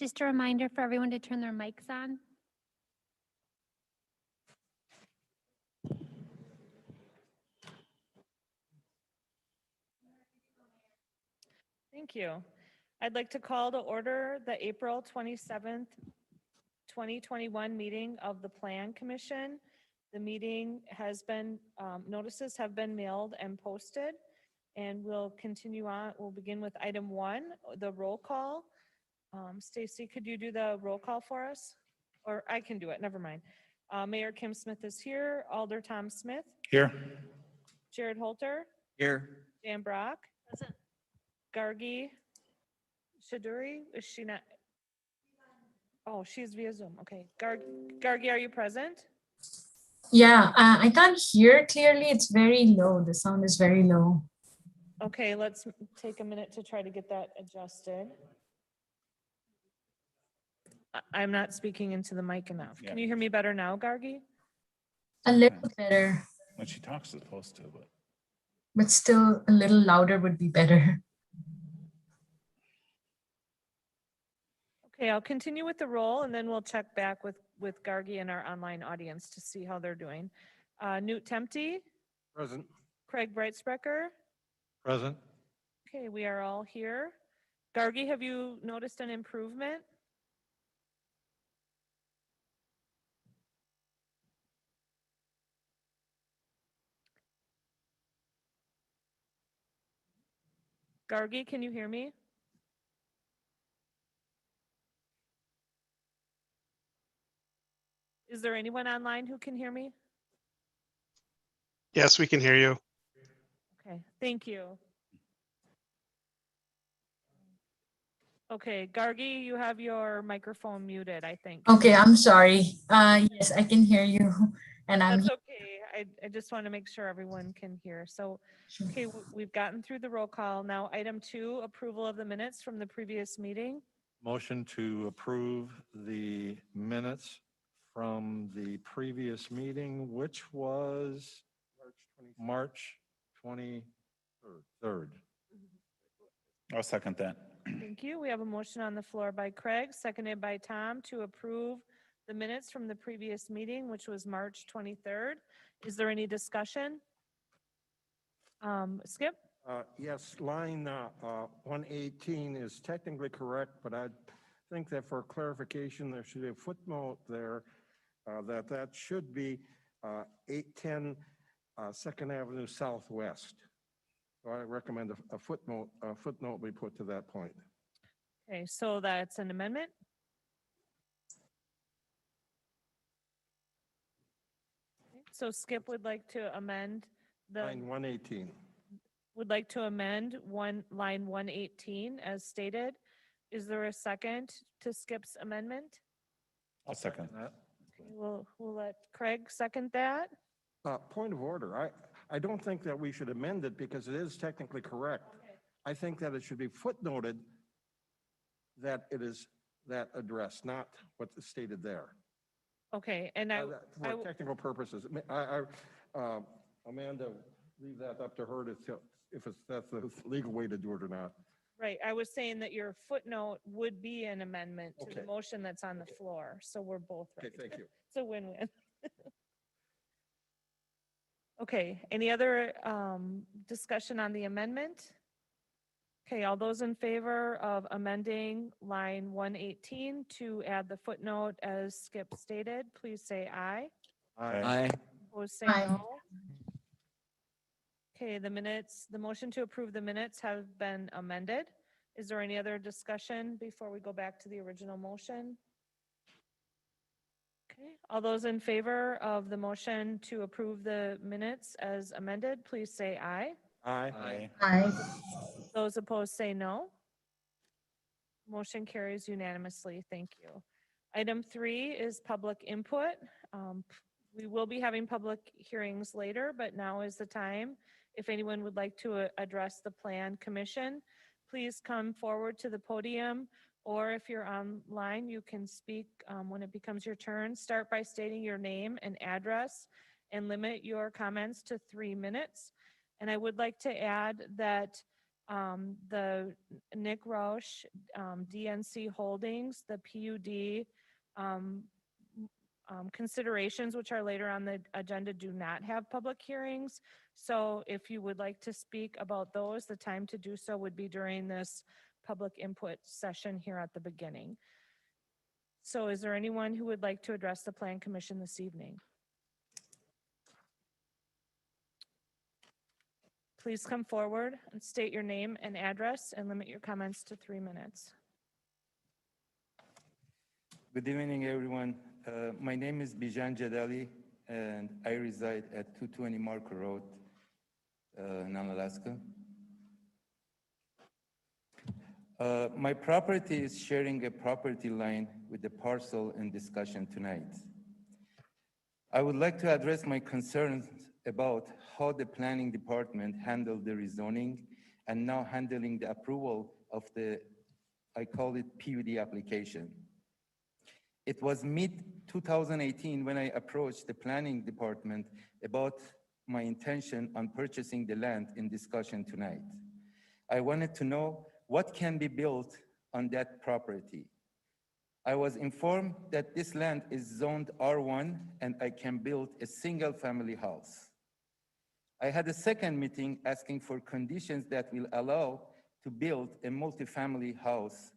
Just a reminder for everyone to turn their mics on. Thank you. I'd like to call to order the April 27th, 2021 meeting of the Plan Commission. The meeting has been, notices have been mailed and posted, and we'll continue on. We'll begin with item 1, the roll call. Stacy, could you do the roll call for us? Or I can do it, never mind. Mayor Kim Smith is here. Alder Tom Smith. Here. Jared Holter. Here. Dan Brock. Present. Gargi Shaduri, is she not? Oh, she's via Zoom. Okay. Gargi, are you present? Yeah, I can't hear clearly. It's very low. The sound is very low. Okay, let's take a minute to try to get that adjusted. I'm not speaking into the mic enough. Can you hear me better now, Gargi? A little better, When she talks, it's supposed to, but still a little louder would be better. Okay, I'll continue with the roll and then we'll check back with Gargi and our online audience to see how they're doing. Newt Tempty, Present. Craig Breitsprecher. Present. Okay, we are all here. Gargi, have you noticed an improvement? Gargi, can you hear me? Is there anyone online who can hear me? Yes, we can hear you. Okay, thank you. Okay, Gargi, you have your microphone muted, I think. Okay, I'm sorry. Yes, I can hear you. And I'm That's okay. I just want to make sure everyone can hear. So, okay, we've gotten through the roll call. Now, item 2, approval of the minutes from the previous meeting. Motion to approve the minutes from the previous meeting, which was March 23rd. I'll second that. Thank you. We have a motion on the floor by Craig, seconded by Tom to approve the minutes from the previous meeting, which was March 23rd. Is there any discussion? Skip? Yes, line 118 is technically correct, but I think that for clarification, there should be a footnote there that should be 810 Second Avenue Southwest. So I recommend a footnote be put to that point. Okay, so that's an amendment. So Skip would like to amend Line 118. would like to amend line 118 as stated. Is there a second to Skip's amendment? I'll second. That. Okay, we'll let Craig second that. Point of order. I don't think that we should amend it because it is technically correct. Okay. I think that it should be footnoted that it is that address, not what's stated there. Okay, and For technical purposes, Amanda, leave that up to her to tell if that's the legal way to do it or not. right, I was saying that your footnote would be an amendment to the Okay. motion that's on the floor, so we're both right. Okay, thank you. It's a win-win. Okay, any other discussion on the amendment? Okay, all those in favor of amending line 118 to add the footnote as Skip stated, please say aye. Aye. Opposed, say Aye. no. Okay, the motion to approve the minutes have been amended. Is there any other discussion before we go back to the original motion? Okay, all those in favor of the motion to approve the minutes as amended, please say aye. Aye. Aye. Those opposed say no. Motion carries unanimously. Thank you. Item 3 is public input. We will be having public hearings later, but now is the time. If anyone would like to address the Plan Commission, please come forward to the podium, or if you're online, you can speak when it becomes your turn. Start by stating your name and address and limit your comments to 3 minutes. And I would like to add that the Nick Roush, DNC Holdings, the PUD, considerations, which are later on the agenda, do not have public hearings. So if you would like to speak about those, the time to do so would be during this public input session here at the beginning. So is there anyone who would like to address the Plan Commission this evening? Please come forward and state your name and address and limit your comments to 3 minutes. Good evening, everyone. My name is Bijan Jadali, and I reside at 220 Marco Road, in Unalaska. My property is sharing a property line with the parcel in discussion tonight. I would like to address my concerns about how the planning department handled the rezoning and now handling the approval of the, I call it PUD application. It was mid-2018 when I approached the planning department about my intention on purchasing the land in discussion tonight. I wanted to know what can be built on that property. I was informed that this land is zoned R1 and I can build a single family house. I had a second meeting asking for conditions that will allow to build a multifamily house.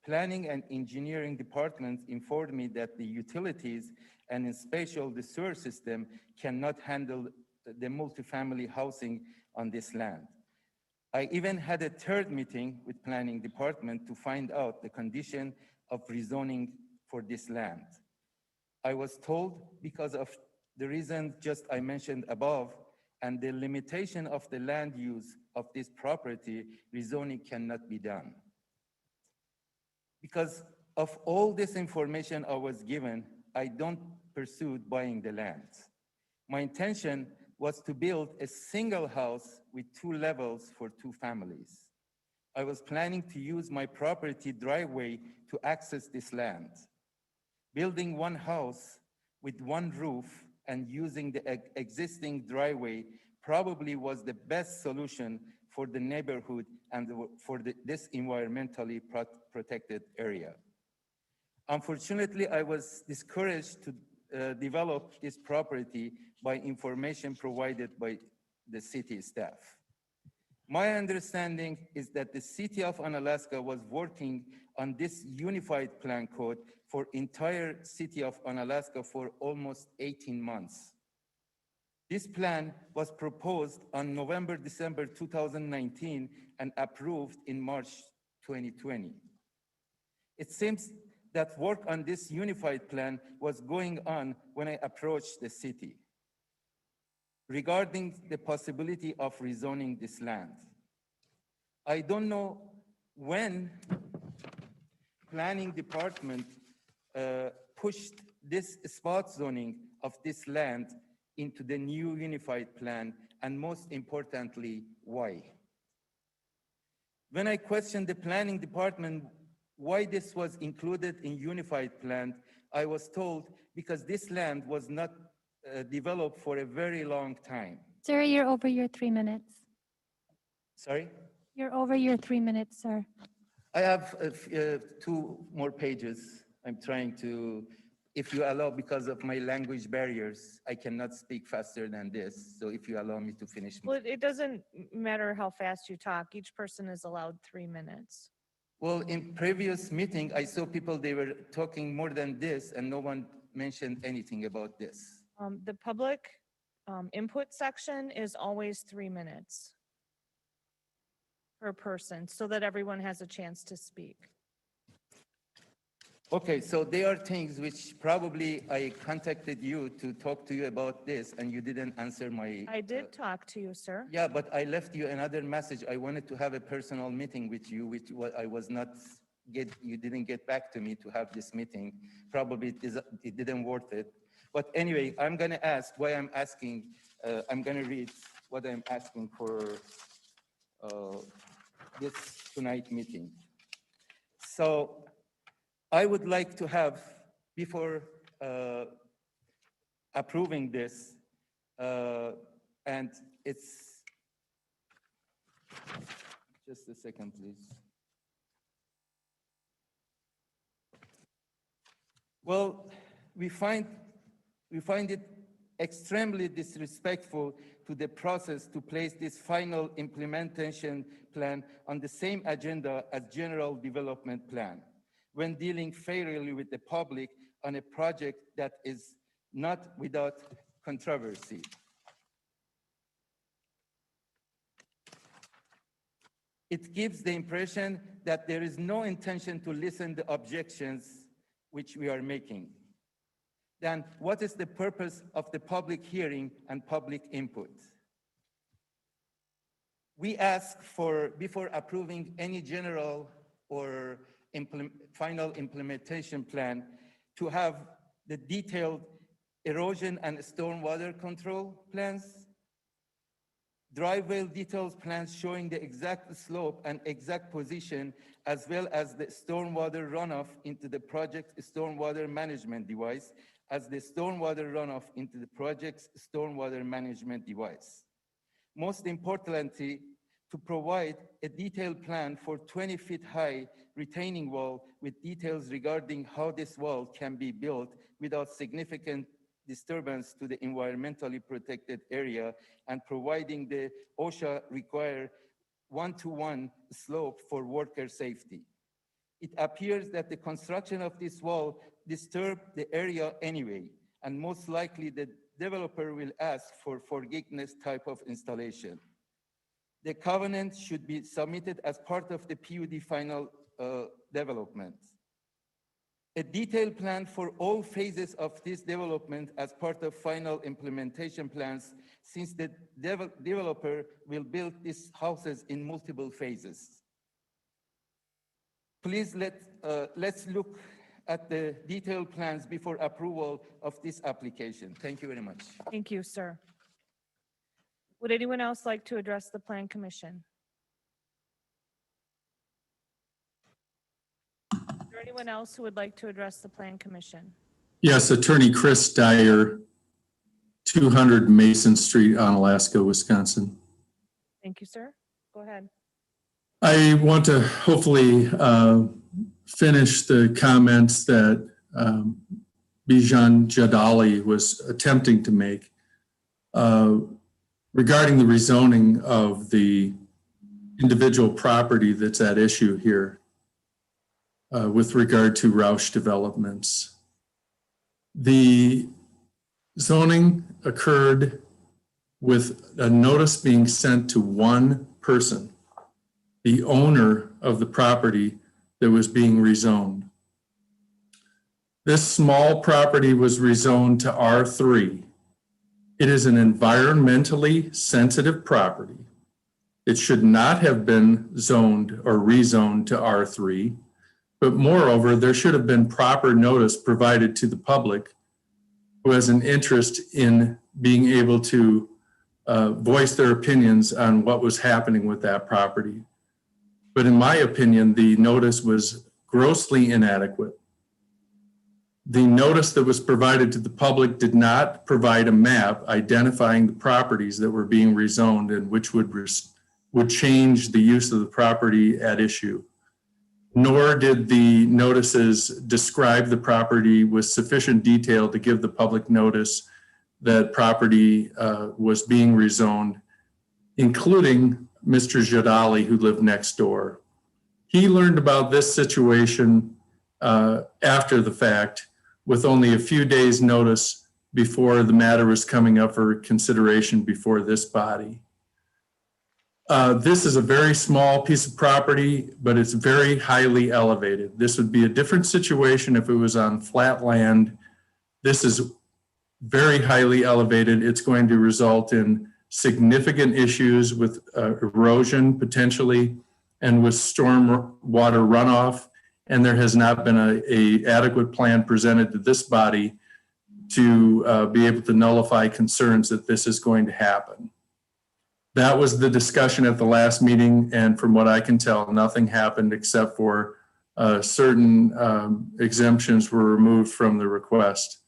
Planning and engineering departments informed me that the utilities and in spatial the sewer system cannot handle the multifamily housing on this land. I even had a third meeting with planning department to find out the condition of rezoning for this land. I was told because of the reason just I mentioned above and the limitation of the land use of this property, rezoning cannot be done. Because of all this information I was given, I don't pursue buying the land. My intention was to build a single house with 2 levels for 2 families. I was planning to use my property driveway to access this land. Building 1 house with 1 roof and using the existing driveway probably was the best solution for the neighborhood and for this environmentally protected area. Unfortunately, I was discouraged to develop this property by information provided by the city staff. My understanding is that the city of Unalaska was working on this unified plan code for entire city of Unalaska for almost 18 months. This plan was proposed on December 2019 and approved in March 2020. It seems that work on this unified plan was going on when I approached the city regarding the possibility of rezoning this land. I don't know when planning department pushed this spot zoning of this land into the new unified plan, and most importantly, why? When I questioned the planning department why this was included in unified plan, I was told because this land was not developed for a very long time. Sir, you're over your 3 minutes. Sorry? You're over your 3 minutes, sir. I have 2 more pages. I'm trying to, if you allow, because of my language barriers, I cannot speak faster than this. So if you allow me to finish. Well, it doesn't matter how fast you talk. Each person is allowed 3 minutes. Well, in previous meeting, I saw people, they were talking more than this and no one mentioned anything about this. The public input section is always 3 minutes per person so that everyone has a chance to speak. Okay, so there are things which probably I contacted you to talk to you about this and you didn't answer my. I did talk to you, sir. Yeah, but I left you another message. I wanted to have a personal meeting with you, which I was not you didn't get back to me to have this meeting. Probably it didn't worth it. But anyway, I'm gonna ask why I'm asking, I'm gonna read what I'm asking for this tonight meeting. So I would like to have, before approving this, and it's Just a second, please. Well, we find it extremely disrespectful to the process to place this final implementation plan on the same agenda as general development plan when dealing fairly with the public on a project that is not without controversy. It gives the impression that there is no intention to listen to objections which we are making. Then what is the purpose of the public hearing and public input? We ask for, before approving any general or final implementation plan, to have the detailed erosion and stormwater control plans, driveway details plans showing the exact slope and exact position, as well as the stormwater runoff into the project stormwater management device, as the stormwater runoff into the project's stormwater management device. Most importantly, to provide a detailed plan for 20 feet high retaining wall with details regarding how this wall can be built without significant disturbance to the environmentally protected area, and providing the OSHA required one-to-one slope for worker safety. It appears that the construction of this wall disturbed the area anyway, and most likely the developer will ask for forgiveness type of installation. The covenant should be submitted as part of the PUD final development. A detailed plan for all phases of this development as part of final implementation plans, since the developer will build these houses in multiple phases. Please let's look at the detailed plans before approval of this application. Thank you very much. Thank you, sir. Would anyone else like to address the Plan Commission? Is there anyone else who would like to address the Plan Commission? Yes, Attorney Chris Dyer, 200 Mason Street, Onalaska, Wisconsin. Thank you, sir. Go ahead. I want to hopefully finish the comments that Bijan Jadali was attempting to make regarding the rezoning of the individual property that's at issue here with regard to Roush Developments. The zoning occurred with a notice being sent to one person, the owner of the property that was being rezoned. This small property was rezoned to R3. It is an environmentally sensitive property. It should not have been zoned or rezoned to R3, but moreover, there should have been proper notice provided to the public who has an interest in being able to voice their opinions on what was happening with that property. But in my opinion, the notice was grossly inadequate. The notice that was provided to the public did not provide a map identifying the properties that were being rezoned and which would change the use of the property at issue. Nor did the notices describe the property with sufficient detail to give the public notice that property was being rezoned, including Mr. Jadali, who lived next door. He learned about this situation after the fact, with only a few days' notice before the matter was coming up for consideration before this body. This is a very small piece of property, but it's very highly elevated. This would be a different situation if it was on flat land. This is very highly elevated. It's going to result in significant issues with erosion potentially and with storm water runoff. And there has not been a adequate plan presented to this body to be able to nullify concerns that this is going to happen. That was the discussion at the last meeting, and from what I can tell, nothing happened except for certain exemptions were removed from the request.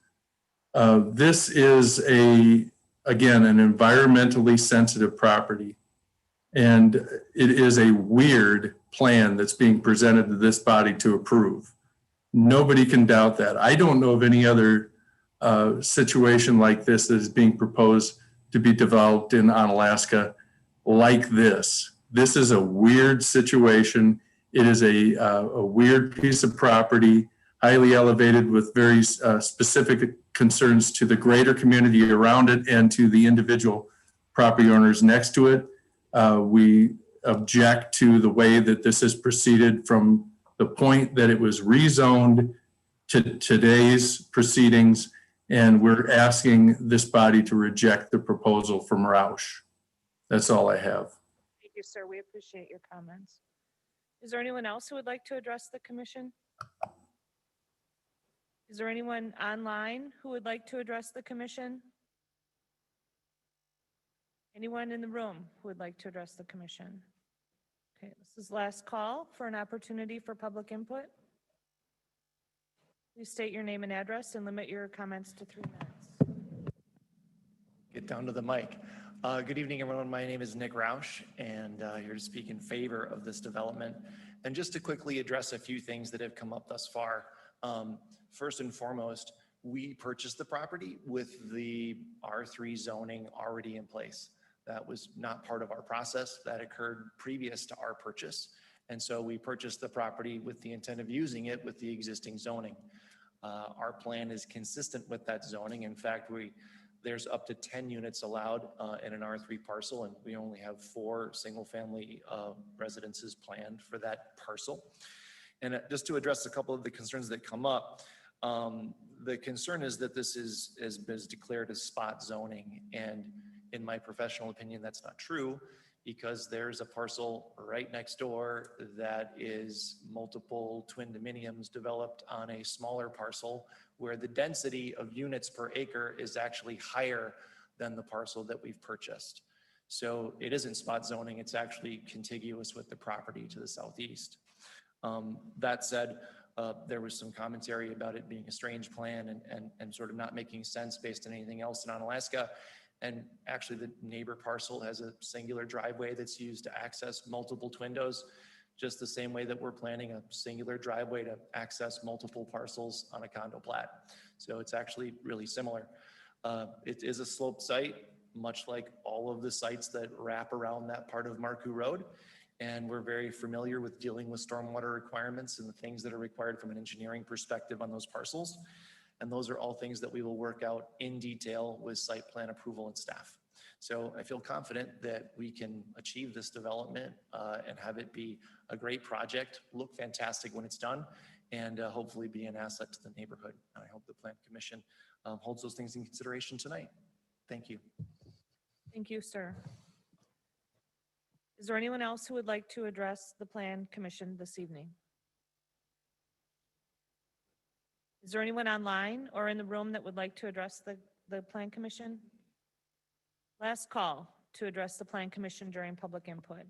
This is again, an environmentally sensitive property. And it is a weird plan that's being presented to this body to approve. Nobody can doubt that. I don't know of any other situation like this that is being proposed to be developed in Onalaska like this. This is a weird situation. It is a weird piece of property, highly elevated with very specific concerns to the greater community around it and to the individual property owners next to it. We object to the way that this has proceeded from the point that it was rezoned to today's proceedings, and we're asking this body to reject the proposal from Roush. That's all I have. Thank you, sir. We appreciate your comments. Is there anyone else who would like to address the commission? Is there anyone online who would like to address the commission? Anyone in the room who would like to address the commission? Okay, this is last call for an opportunity for public input. Please state your name and address and limit your comments to 3 minutes. Get down to the mic. Good evening, everyone. My name is Nick Roush, and here to speak in favor of this development. And just to quickly address a few things that have come up thus far. First and foremost, we purchased the property with the R3 zoning already in place. That was not part of our process. That occurred previous to our purchase. And so we purchased the property with the intent of using it with the existing zoning. Our plan is consistent with that zoning. In fact, there's up to 10 units allowed in an R3 parcel, and we only have 4 single-family residences planned for that parcel. And just to address a couple of the concerns that come up, the concern is that this is declared as spot zoning, and in my professional opinion, that's not true, because there's a parcel right next door that is multiple twin dominiums developed on a smaller parcel where the density of units per acre is actually higher than the parcel that we've purchased. So it isn't spot zoning, it's actually contiguous with the property to the southeast. That said, there was some commentary about it being a strange plan and sort of not making sense based on anything else in Onalaska. And actually the neighbor parcel has a singular driveway that's used to access multiple twindos, just the same way that we're planning a singular driveway to access multiple parcels on a condo plat. So it's actually really similar. It is a sloped site, much like all of the sites that wrap around that part of Marcoux Road. And we're very familiar with dealing with stormwater requirements and the things that are required from an engineering perspective on those parcels. And those are all things that we will work out in detail with site plan approval and staff. So I feel confident that we can achieve this development and have it be a great project, look fantastic when it's done, and hopefully be an asset to the neighborhood. I hope the Plan Commission holds those things in consideration tonight. Thank you. Thank you, sir. Is there anyone else who would like to address the Plan Commission this evening? Is there anyone online or in the room that would like to address the Plan Commission? Last call to address the Plan Commission during public input.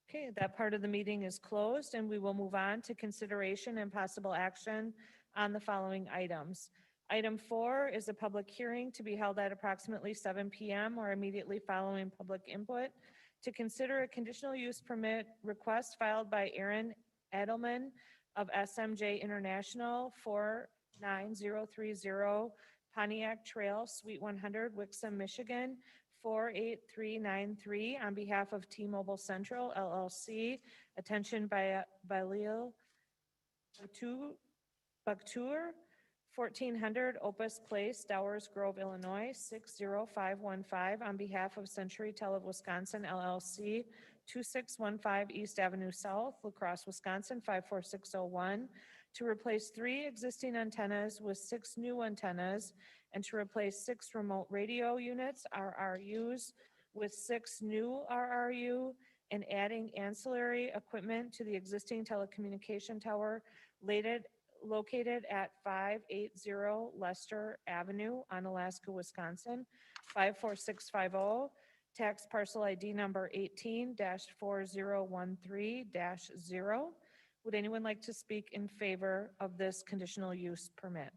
Okay, that part of the meeting is closed, and we will move on to consideration and possible action on the following items. Item 4 is a public hearing to be held at approximately 7 p.m. or immediately following public input to consider a conditional use permit request filed by Aaron Edelman of SMJ International 49030 Pontiac Trail, Suite 100, Wixom, Michigan 48393 on behalf of T-Mobile Central LLC. Attention by Balil Baktur, 1400 Opus Place, Dowers Grove, Illinois 60515 on behalf of Century Tele of Wisconsin LLC, 2615 East Avenue South, La Crosse, Wisconsin 54601, to replace 3 existing antennas with 6 new antennas and to replace 6 remote radio units, RRUs, with 6 new RRU and adding ancillary equipment to the existing telecommunication tower located at 580 Lester Avenue, Onalaska, Wisconsin 54650. Tax parcel ID number 18-4013-0. Would anyone like to speak in favor of this conditional use permit?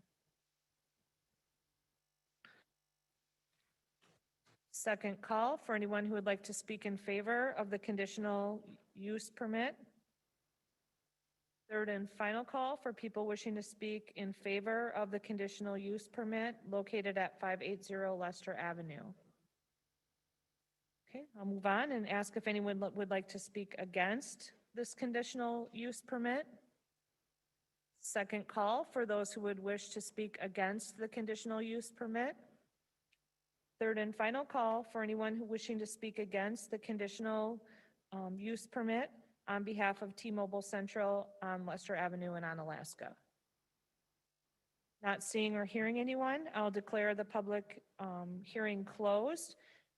Second call for anyone who would like to speak in favor of the conditional use permit. Third and final call for people wishing to speak in favor of the conditional use permit located at 580 Lester Avenue. Okay, I'll move on and ask if anyone would like to speak against this conditional use permit. Second call for those who would wish to speak against the conditional use permit. Third and final call for anyone who wishing to speak against the conditional use permit on behalf of T-Mobile Central on Lester Avenue and on Alaska. Not seeing or hearing anyone, I'll declare the public hearing closed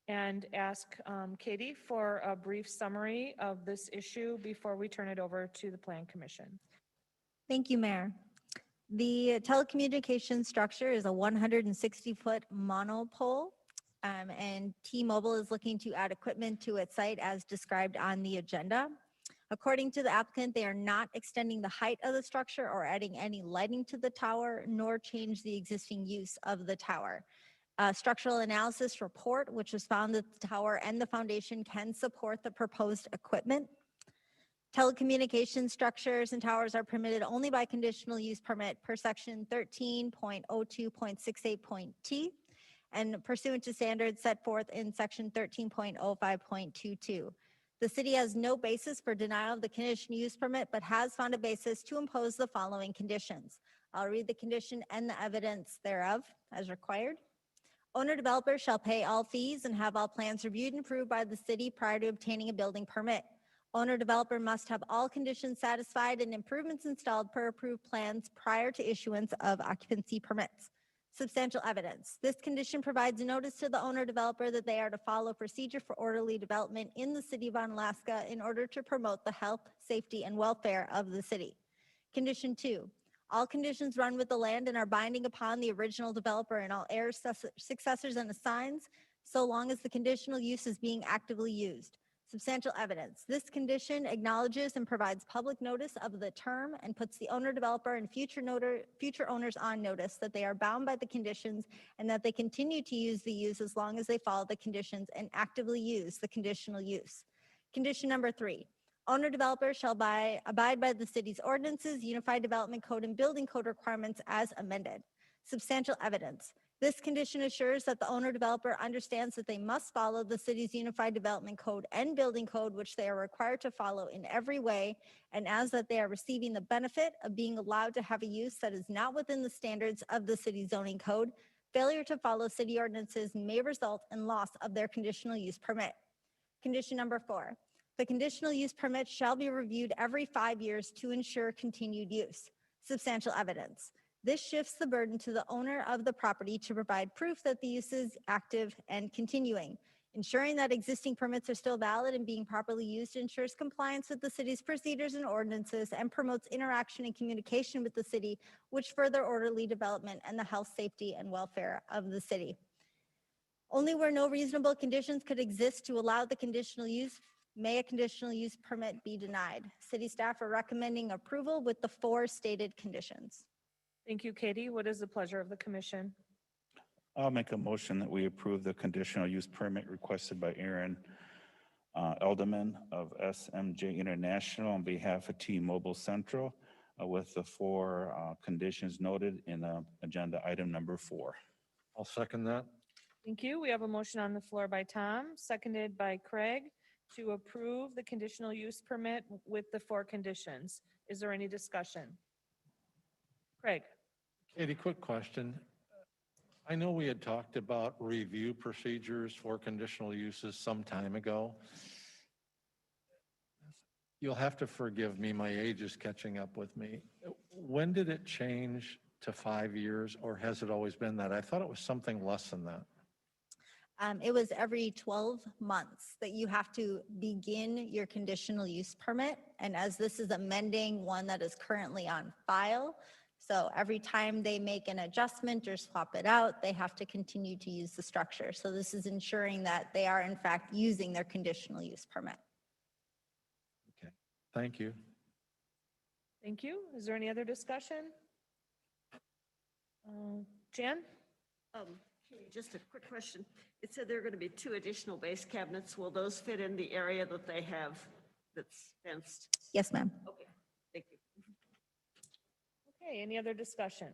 and ask Katie for a brief summary of this issue before we turn it over to the Plan Commission. Thank you, Mayor. The telecommunications structure is a 160-foot monopole, and T-Mobile is looking to add equipment to its site as described on the agenda. According to the applicant, they are not extending the height of the structure or adding any lighting to the tower, nor change the existing use of the tower. A structural analysis report, which was found that the tower and the foundation can support the proposed equipment. Telecommunication structures and towers are permitted only by conditional use permit per section 13.02.68.t and pursuant to standards set forth in section 13.05.22. The city has no basis for denial of the conditional use permit, but has found a basis to impose the following conditions. I'll read the condition and the evidence thereof as required. Owner developer shall pay all fees and have all plans reviewed and approved by the city prior to obtaining a building permit. Owner developer must have all conditions satisfied and improvements installed per approved plans prior to issuance of occupancy permits. Substantial evidence. This condition provides notice to the owner developer that they are to follow procedure for orderly development in the city of Onalaska in order to promote the health, safety, and welfare of the city. Condition 2. All conditions run with the land and are binding upon the original developer and all heirs, successors, and assigns, so long as the conditional use is being actively used. Substantial evidence. This condition acknowledges and provides public notice of the term and puts the owner developer and future owners on notice that they are bound by the conditions and that they continue to use the use as long as they follow the conditions and actively use the conditional use. Condition number 3. Owner developer shall abide by the city's ordinances, Unified Development Code, and Building Code requirements as amended. Substantial evidence. This condition assures that the owner developer understands that they must follow the city's Unified Development Code and Building Code, which they are required to follow in every way, and as that they are receiving the benefit of being allowed to have a use that is not within the standards of the city zoning code. Failure to follow city ordinances may result in loss of their conditional use permit. Condition number 4. The conditional use permit shall be reviewed every 5 years to ensure continued use. Substantial evidence. This shifts the burden to the owner of the property to provide proof that the use is active and continuing. Ensuring that existing permits are still valid and being properly used ensures compliance with the city's procedures and ordinances and promotes interaction and communication with the city, which further orderly development and the health, safety, and welfare of the city. Only where no reasonable conditions could exist to allow the conditional use may a conditional use permit be denied. City staff are recommending approval with the 4 stated conditions. Thank you, Katie. What is the pleasure of the commission? I'll make a motion that we approve the conditional use permit requested by Aaron Elderman of SMJ International on behalf of T-Mobile Central with the 4 conditions noted in agenda item number 4. I'll second that. Thank you. We have a motion on the floor by Tom, seconded by Craig, to approve the conditional use permit with the 4 conditions. Is there any discussion? Craig. Katie, quick question. I know we had talked about review procedures for conditional uses some time ago. You'll have to forgive me, my age is catching up with me. When did it change to 5 years, or has it always been that? I thought it was something less than that. It was every 12 months that you have to begin your conditional use permit. And as this is amending one that is currently on file, so every time they make an adjustment or swap it out, they have to continue to use the structure. So this is ensuring that they are in fact using their conditional use permit. Okay, thank you. Thank you. Is there any other discussion? Jan? Just a quick question. It said there are going to be 2 additional base cabinets. Will those fit in the area that they have that's fenced? Yes, ma'am. Okay, thank you. Okay, any other discussion?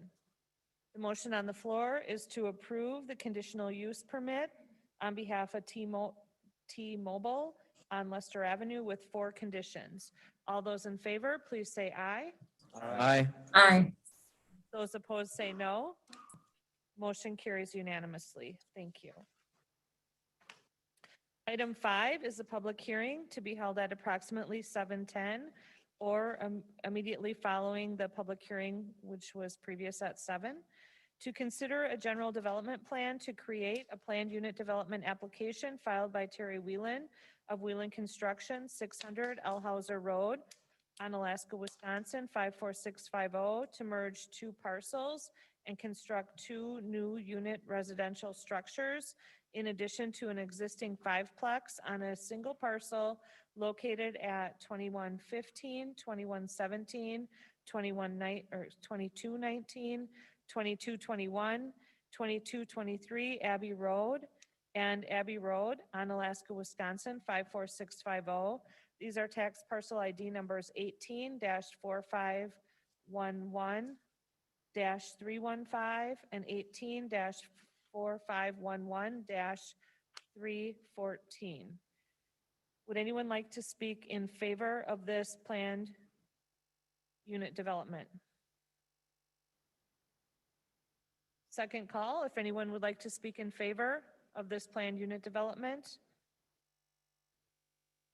The motion on the floor is to approve the conditional use permit on behalf of T-Mobile on Lester Avenue with 4 conditions. All those in favor, please say aye. Aye. Aye. Those opposed say no. Motion carries unanimously. Thank you. Item 5 is a public hearing to be held at approximately 7:10 or immediately following the public hearing, which was previous at 7, to consider a general development plan to create a planned unit development application filed by Terry Whelan of Whelan Construction, 600 L Hauser Road, Onalaska, Wisconsin, 54650, to merge 2 parcels and construct 2 new unit residential structures in addition to an existing 5-plex on a single parcel located at 2115, 2117, 2219, 2221, 2223 Abbey Road and Abbey Road, Onalaska, Wisconsin, 54650. These are tax parcel ID numbers 18-4511-315 and 18-4511-314. Would anyone like to speak in favor of this planned unit development? Second call, if anyone would like to speak in favor of this planned unit development.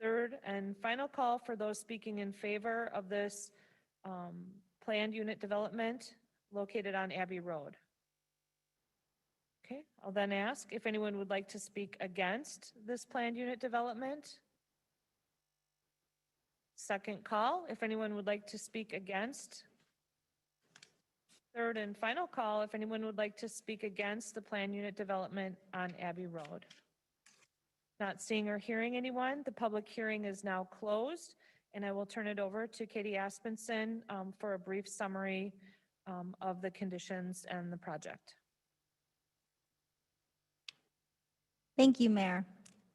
Third and final call for those speaking in favor of this planned unit development located on Abbey Road. Okay, I'll then ask if anyone would like to speak against this planned unit development. Second call, if anyone would like to speak against. Third and final call, if anyone would like to speak against the planned unit development on Abbey Road. Not seeing or hearing anyone, the public hearing is now closed, and I will turn it over to Katie Aspenson for a brief summary of the conditions and the project. Thank you, Mayor.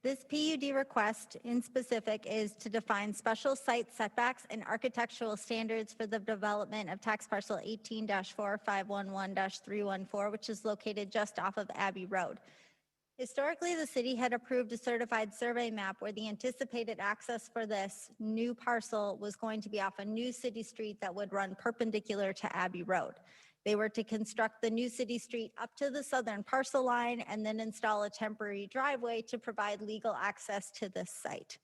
This PUD request in specific is to define special site setbacks and architectural standards for the development of tax parcel 18-4511-314, which is located just off of Abbey Road. Historically, the city had approved a certified survey map where the anticipated access for this new parcel was going to be off a new city street that would run perpendicular to Abbey Road. They were to construct the new city street up to the southern parcel line and then install a temporary driveway to provide legal access to this site.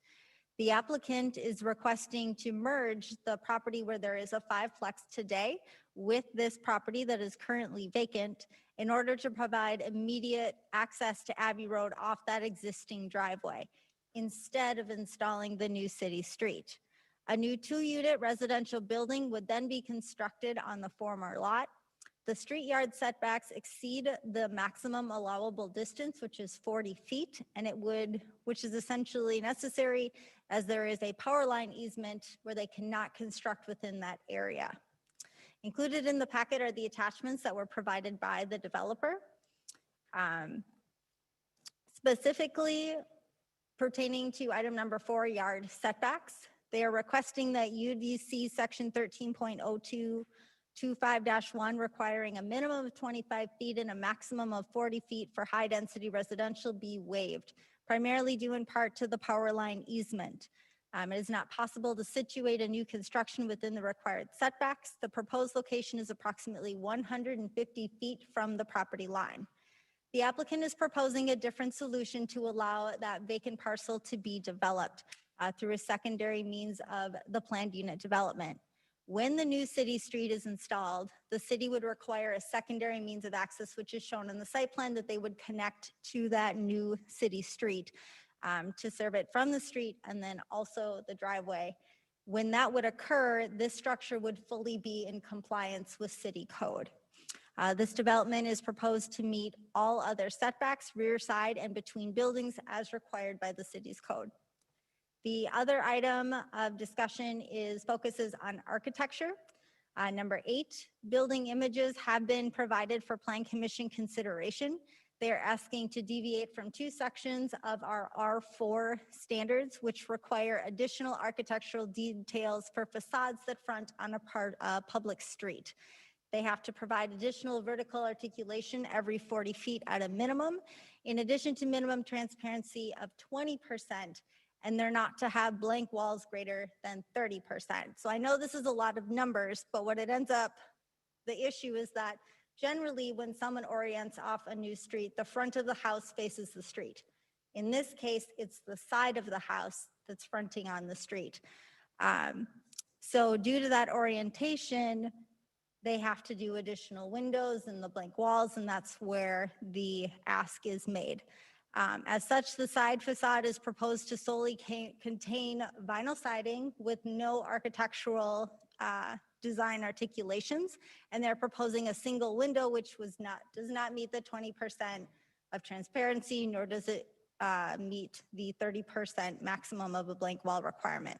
The applicant is requesting to merge the property where there is a 5-plex today with this property that is currently vacant in order to provide immediate access to Abbey Road off that existing driveway, instead of installing the new city street. A new 2-unit residential building would then be constructed on the former lot. The street yard setbacks exceed the maximum allowable distance, which is 40 feet, which is essentially necessary as there is a power line easement where they cannot construct within that area. Included in the packet are the attachments that were provided by the developer. Specifically pertaining to item number 4, yard setbacks, they are requesting that UDC section 13.0225-1 requiring a minimum of 25 feet and a maximum of 40 feet for high density residential be waived, primarily due in part to the power line easement. It is not possible to situate a new construction within the required setbacks. The proposed location is approximately 150 feet from the property line. The applicant is proposing a different solution to allow that vacant parcel to be developed through a secondary means of the planned unit development. When the new city street is installed, the city would require a secondary means of access, which is shown in the site plan, that they would connect to that new city street to serve it from the street and then also the driveway. When that would occur, this structure would fully be in compliance with city code. This development is proposed to meet all other setbacks, rear side and between buildings as required by the city's code. The other item of discussion focuses on architecture. Number 8, building images have been provided for Plan Commission consideration. They're asking to deviate from 2 sections of our R4 standards, which require additional architectural details for facades that front on a public street. They have to provide additional vertical articulation every 40 feet at a minimum, in addition to minimum transparency of 20%, and they're not to have blank walls greater than 30%. So I know this is a lot of numbers, but what it ends up, the issue is that generally when someone orients off a new street, the front of the house faces the street. In this case, it's the side of the house that's fronting on the street. So due to that orientation, they have to do additional windows and the blank walls, and that's where the ask is made. As such, the side facade is proposed to solely contain vinyl siding with no architectural design articulations, and they're proposing a single window, which does not meet the 20% of transparency, nor does it meet the 30% maximum of a blank wall requirement.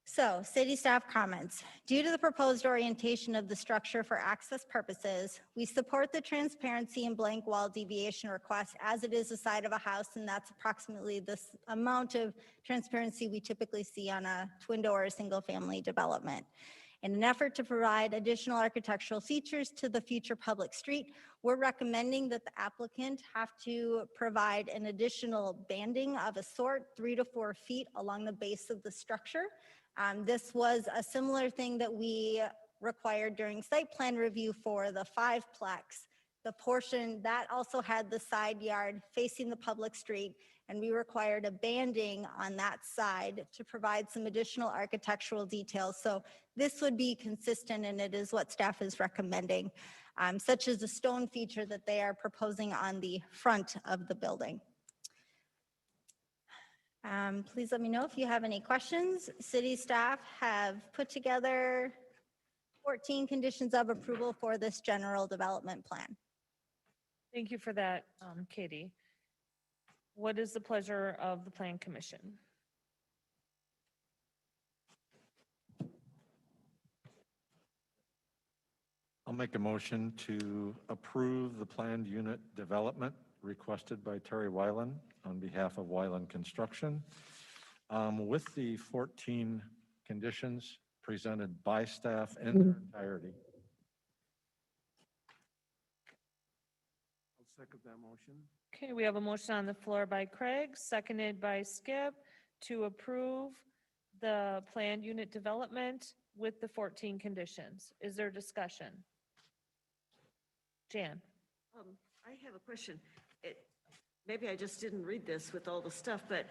So, city staff comments. Due to the proposed orientation of the structure for access purposes, we support the transparency and blank wall deviation request as it is the side of a house, and that's approximately this amount of transparency we typically see on a twin door or single family development. In an effort to provide additional architectural features to the future public street, we're recommending that the applicant have to provide an additional banding of a sort 3 to 4 feet along the base of the structure. This was a similar thing that we required during site plan review for the 5-plex. The portion that also had the side yard facing the public street, and we required a banding on that side to provide some additional architectural details. So this would be consistent, and it is what staff is recommending, such as the stone feature that they are proposing on the front of the building. Please let me know if you have any questions. City staff have put together 14 conditions of approval for this general development plan. Thank you for that, Katie. What is the pleasure of the Plan Commission? I'll make a motion to approve the planned unit development requested by Terry Weiland on behalf of Weiland Construction, with the 14 conditions presented by staff in their entirety. I'll second that motion. Okay, we have a motion on the floor by Craig, seconded by Skip, to approve the planned unit development with the 14 conditions. Is there discussion? Jan? I have a question. Maybe I just didn't read this with all the stuff, but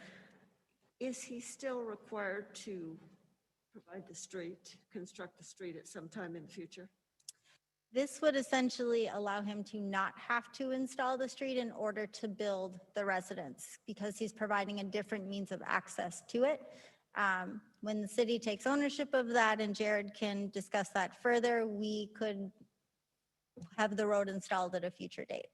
is he still required to provide the street, construct the street at some time in the future? This would essentially allow him to not have to install the street in order to build the residence, because he's providing a different means of access to it. When the city takes ownership of that, and Jared can discuss that further, we could have the road installed at a future date.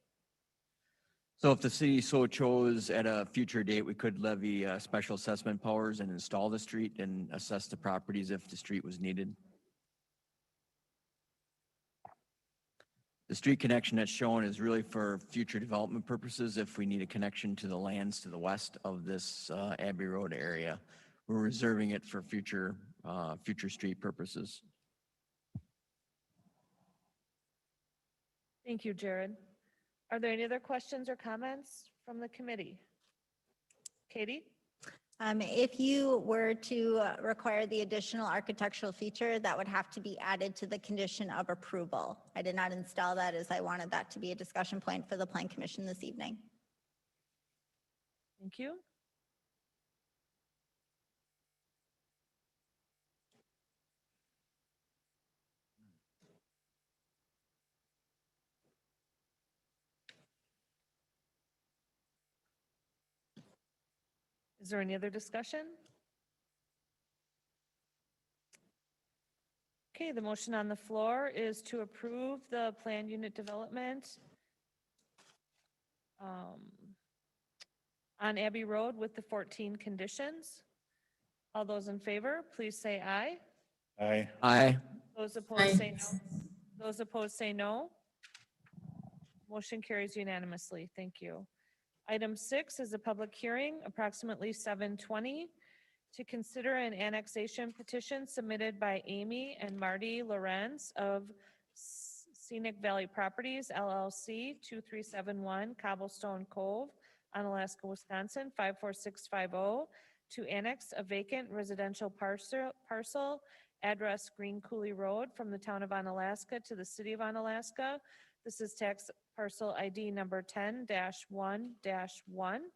So if the city so chose at a future date, we could levy special assessment powers and install the street and assess the properties if the street was needed. The street connection that's shown is really for future development purposes. If we need a connection to the lands to the west of this Abbey Road area, we're reserving it for future street purposes. Thank you, Jared. Are there any other questions or comments from the committee? Katie? If you were to require the additional architectural feature, that would have to be added to the condition of approval. I did not install that as I wanted that to be a discussion point for the Plan Commission this evening. Thank you. Is there any other discussion? Okay, the motion on the floor is to approve the planned unit development on Abbey Road with the 14 conditions. All those in favor, please say aye. Aye. Aye. Those opposed say no. Those opposed say no. Motion carries unanimously. Thank you. Item 6 is a public hearing, approximately 7:20, to consider an annexation petition submitted by Amy and Marty Lorenz of Scenic Valley Properties LLC, 2371 Cobblestone Cove, Onalaska, Wisconsin, 54650, to annex a vacant residential parcel, address Green Coulee Road, from the town of Onalaska to the city of Onalaska. This is tax parcel ID number 10-1-1.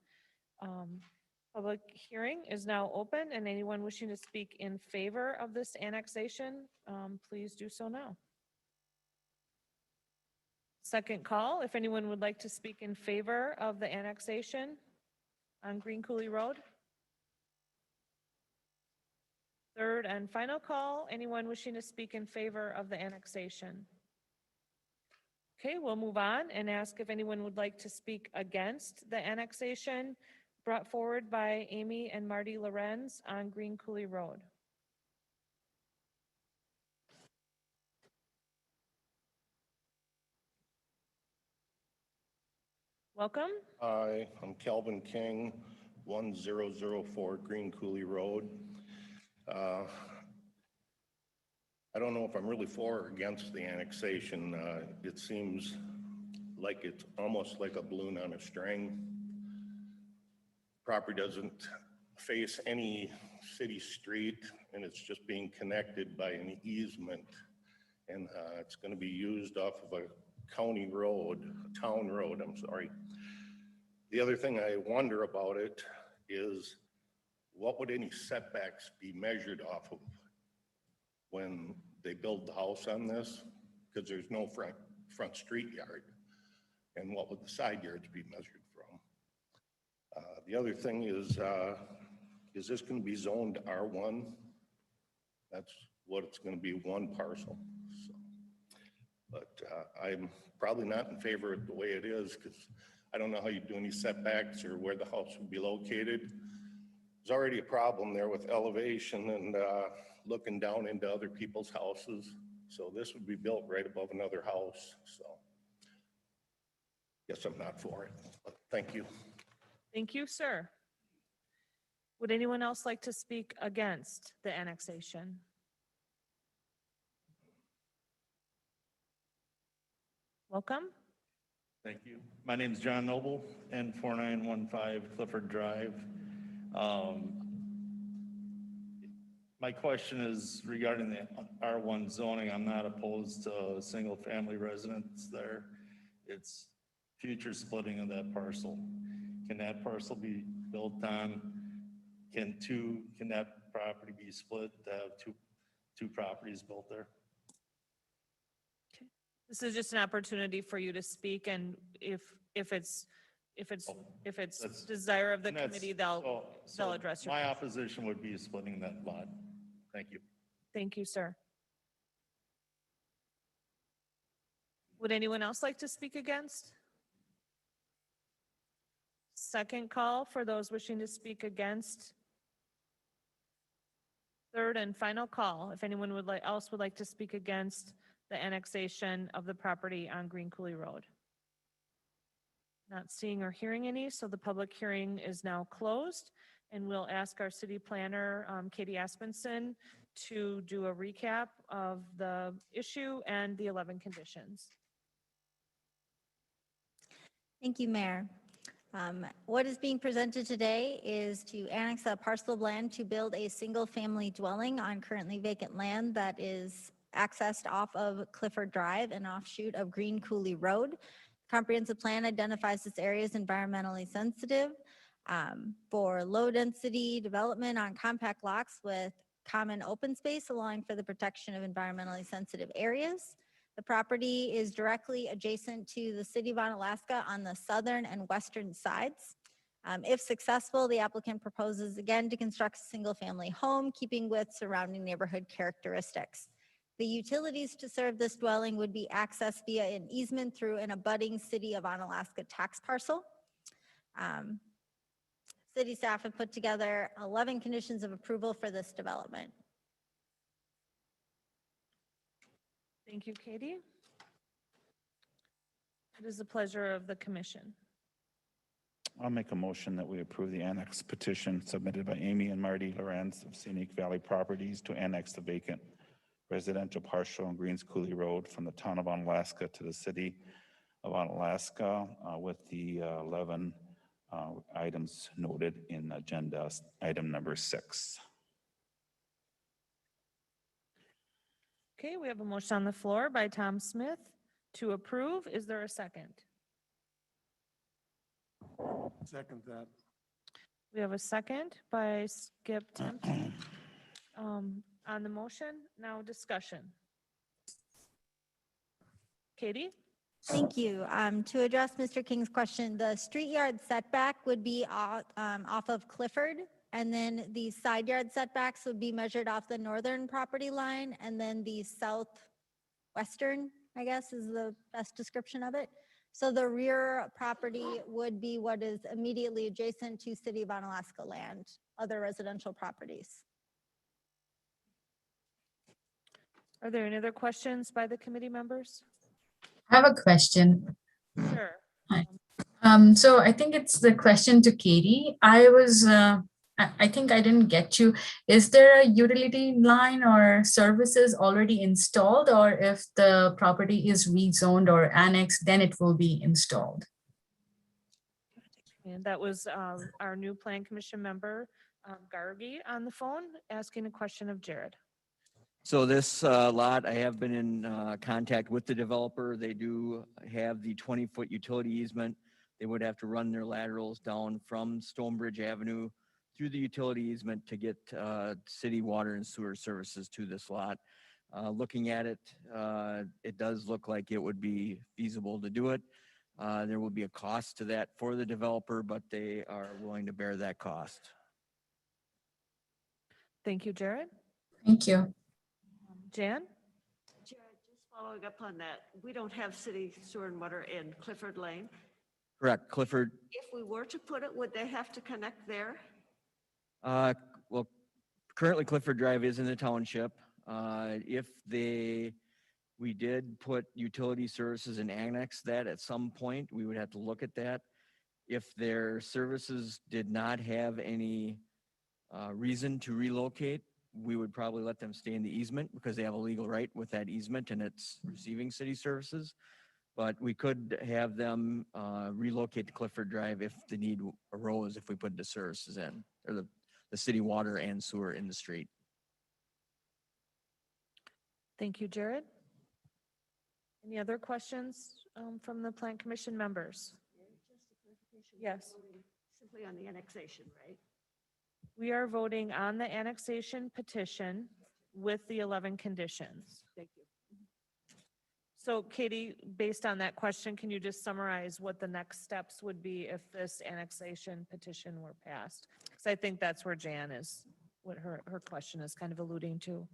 Public hearing is now open, and anyone wishing to speak in favor of this annexation, please do so now. Second call, if anyone would like to speak in favor of the annexation on Green Coulee Road. Third and final call, anyone wishing to speak in favor of the annexation. Okay, we'll move on and ask if anyone would like to speak against the annexation brought forward by Amy and Marty Lorenz on Green Coulee Road. Welcome. Hi, I'm Calvin King, 1004 Green Coulee Road. I don't know if I'm really for or against the annexation. It seems like it's almost like a balloon on a string. Property doesn't face any city street, and it's just being connected by an easement. And it's going to be used off of a county road, a town road, I'm sorry. The other thing I wonder about it is, what would any setbacks be measured off of when they build the house on this? Because there's no front street yard. And what would the side yards be measured from? The other thing is this going to be zoned R1? That's what it's going to be, one parcel. So, but I'm probably not in favor of the way it is, because I don't know how you do any setbacks or where the house would be located. There's already a problem there with elevation and looking down into other people's houses. So this would be built right above another house. So guess I'm not for it, but thank you. Thank you, sir. Would anyone else like to speak against the annexation? Welcome. Thank you. My name is John Noble, N4915 Clifford Drive. My question is regarding the R1 zoning. I'm not opposed to single-family residence there. It's future splitting of that parcel. Can that parcel be built on? Can that property be split to have two properties built there? This is just an opportunity for you to speak, and if it's desire of the committee, they'll address your. My opposition would be splitting that lot. Thank you. Thank you, sir. Would anyone else like to speak against? Second call for those wishing to speak against. Third and final call, if anyone would like to speak against the annexation of the property on Green Coulee Road. Not seeing or hearing any, so the public hearing is now closed, and we'll ask our city planner, Katie Aspenson, to do a recap of the issue and the 11 conditions. Thank you, Mayor. What is being presented today is to annex a parcel of land to build a single-family dwelling on currently vacant land that is accessed off of Clifford Drive, an offshoot of Green Coulee Road. Comprehensive plan identifies this area as environmentally sensitive for low-density development on compact lots with common open space, allowing for the protection of environmentally sensitive areas. The property is directly adjacent to the city of Onalaska on the southern and western sides. If successful, the applicant proposes again to construct a single-family home, keeping with surrounding neighborhood characteristics. The utilities to serve this dwelling would be accessed via an easement through an abutting city of Onalaska tax parcel. City staff have put together 11 conditions of approval for this development. Thank you, Katie. It is the pleasure of the commission. I'll make a motion that we approve the annex petition submitted by Amy and Marty Lorenz of Scenic Valley Properties to annex the vacant residential partial on Greens Coulee Road from the town of Onalaska to the city of Onalaska with the 11 items noted in agenda item number 6. Okay, we have a motion on the floor by Tom Smith to approve. Is there a second? Second that. We have a second by Skip Tempe. On the motion, now discussion. Katie? Thank you. To address Mr. King's question, the street yard setback would be off of Clifford, and then the side yard setbacks would be measured off the northern property line, and then the southwestern, I guess, is the best description of it. So the rear property would be what is immediately adjacent to City of Onalaska land, other residential properties. Are there any other questions by the committee members? I have a question. Sure. So I think it's the question to Katie. I think I didn't get you. Is there a utility line or services already installed, or if the property is rezoned or annexed, then it will be installed? And that was our new Plan Commission member, Gargi, on the phone asking a question of Jared. So this lot, I have been in contact with the developer. They do have the 20-foot utility easement. They would have to run their laterals down from Stonebridge Avenue through the utility easement to get city water and sewer services to this lot. Looking at it, it does look like it would be feasible to do it. There will be a cost to that for the developer, but they are willing to bear that cost. Thank you, Jared. Thank you. Jan? Jared, just following up on that, we don't have city sewer and water in Clifford Lane. Correct, Clifford. If we were to put it, would they have to connect there? Well, currently Clifford Drive is in the township. If we did put utility services and annex that at some point, we would have to look at that. If their services did not have any reason to relocate, we would probably let them stay in the easement because they have a legal right with that easement and it's receiving city services. But we could have them relocate to Clifford Drive if the need arose, if we put the services in, or the city water and sewer in the street. Thank you, Jared. Any other questions from the Plan Commission members? Yes. Simply on the annexation, right? We are voting on the annexation petition with the 11 conditions. Thank you. So Katie, based on that question, can you just summarize what the next steps would be if this annexation petition were passed? Because I think that's where Jan is, what her question is kind of alluding to.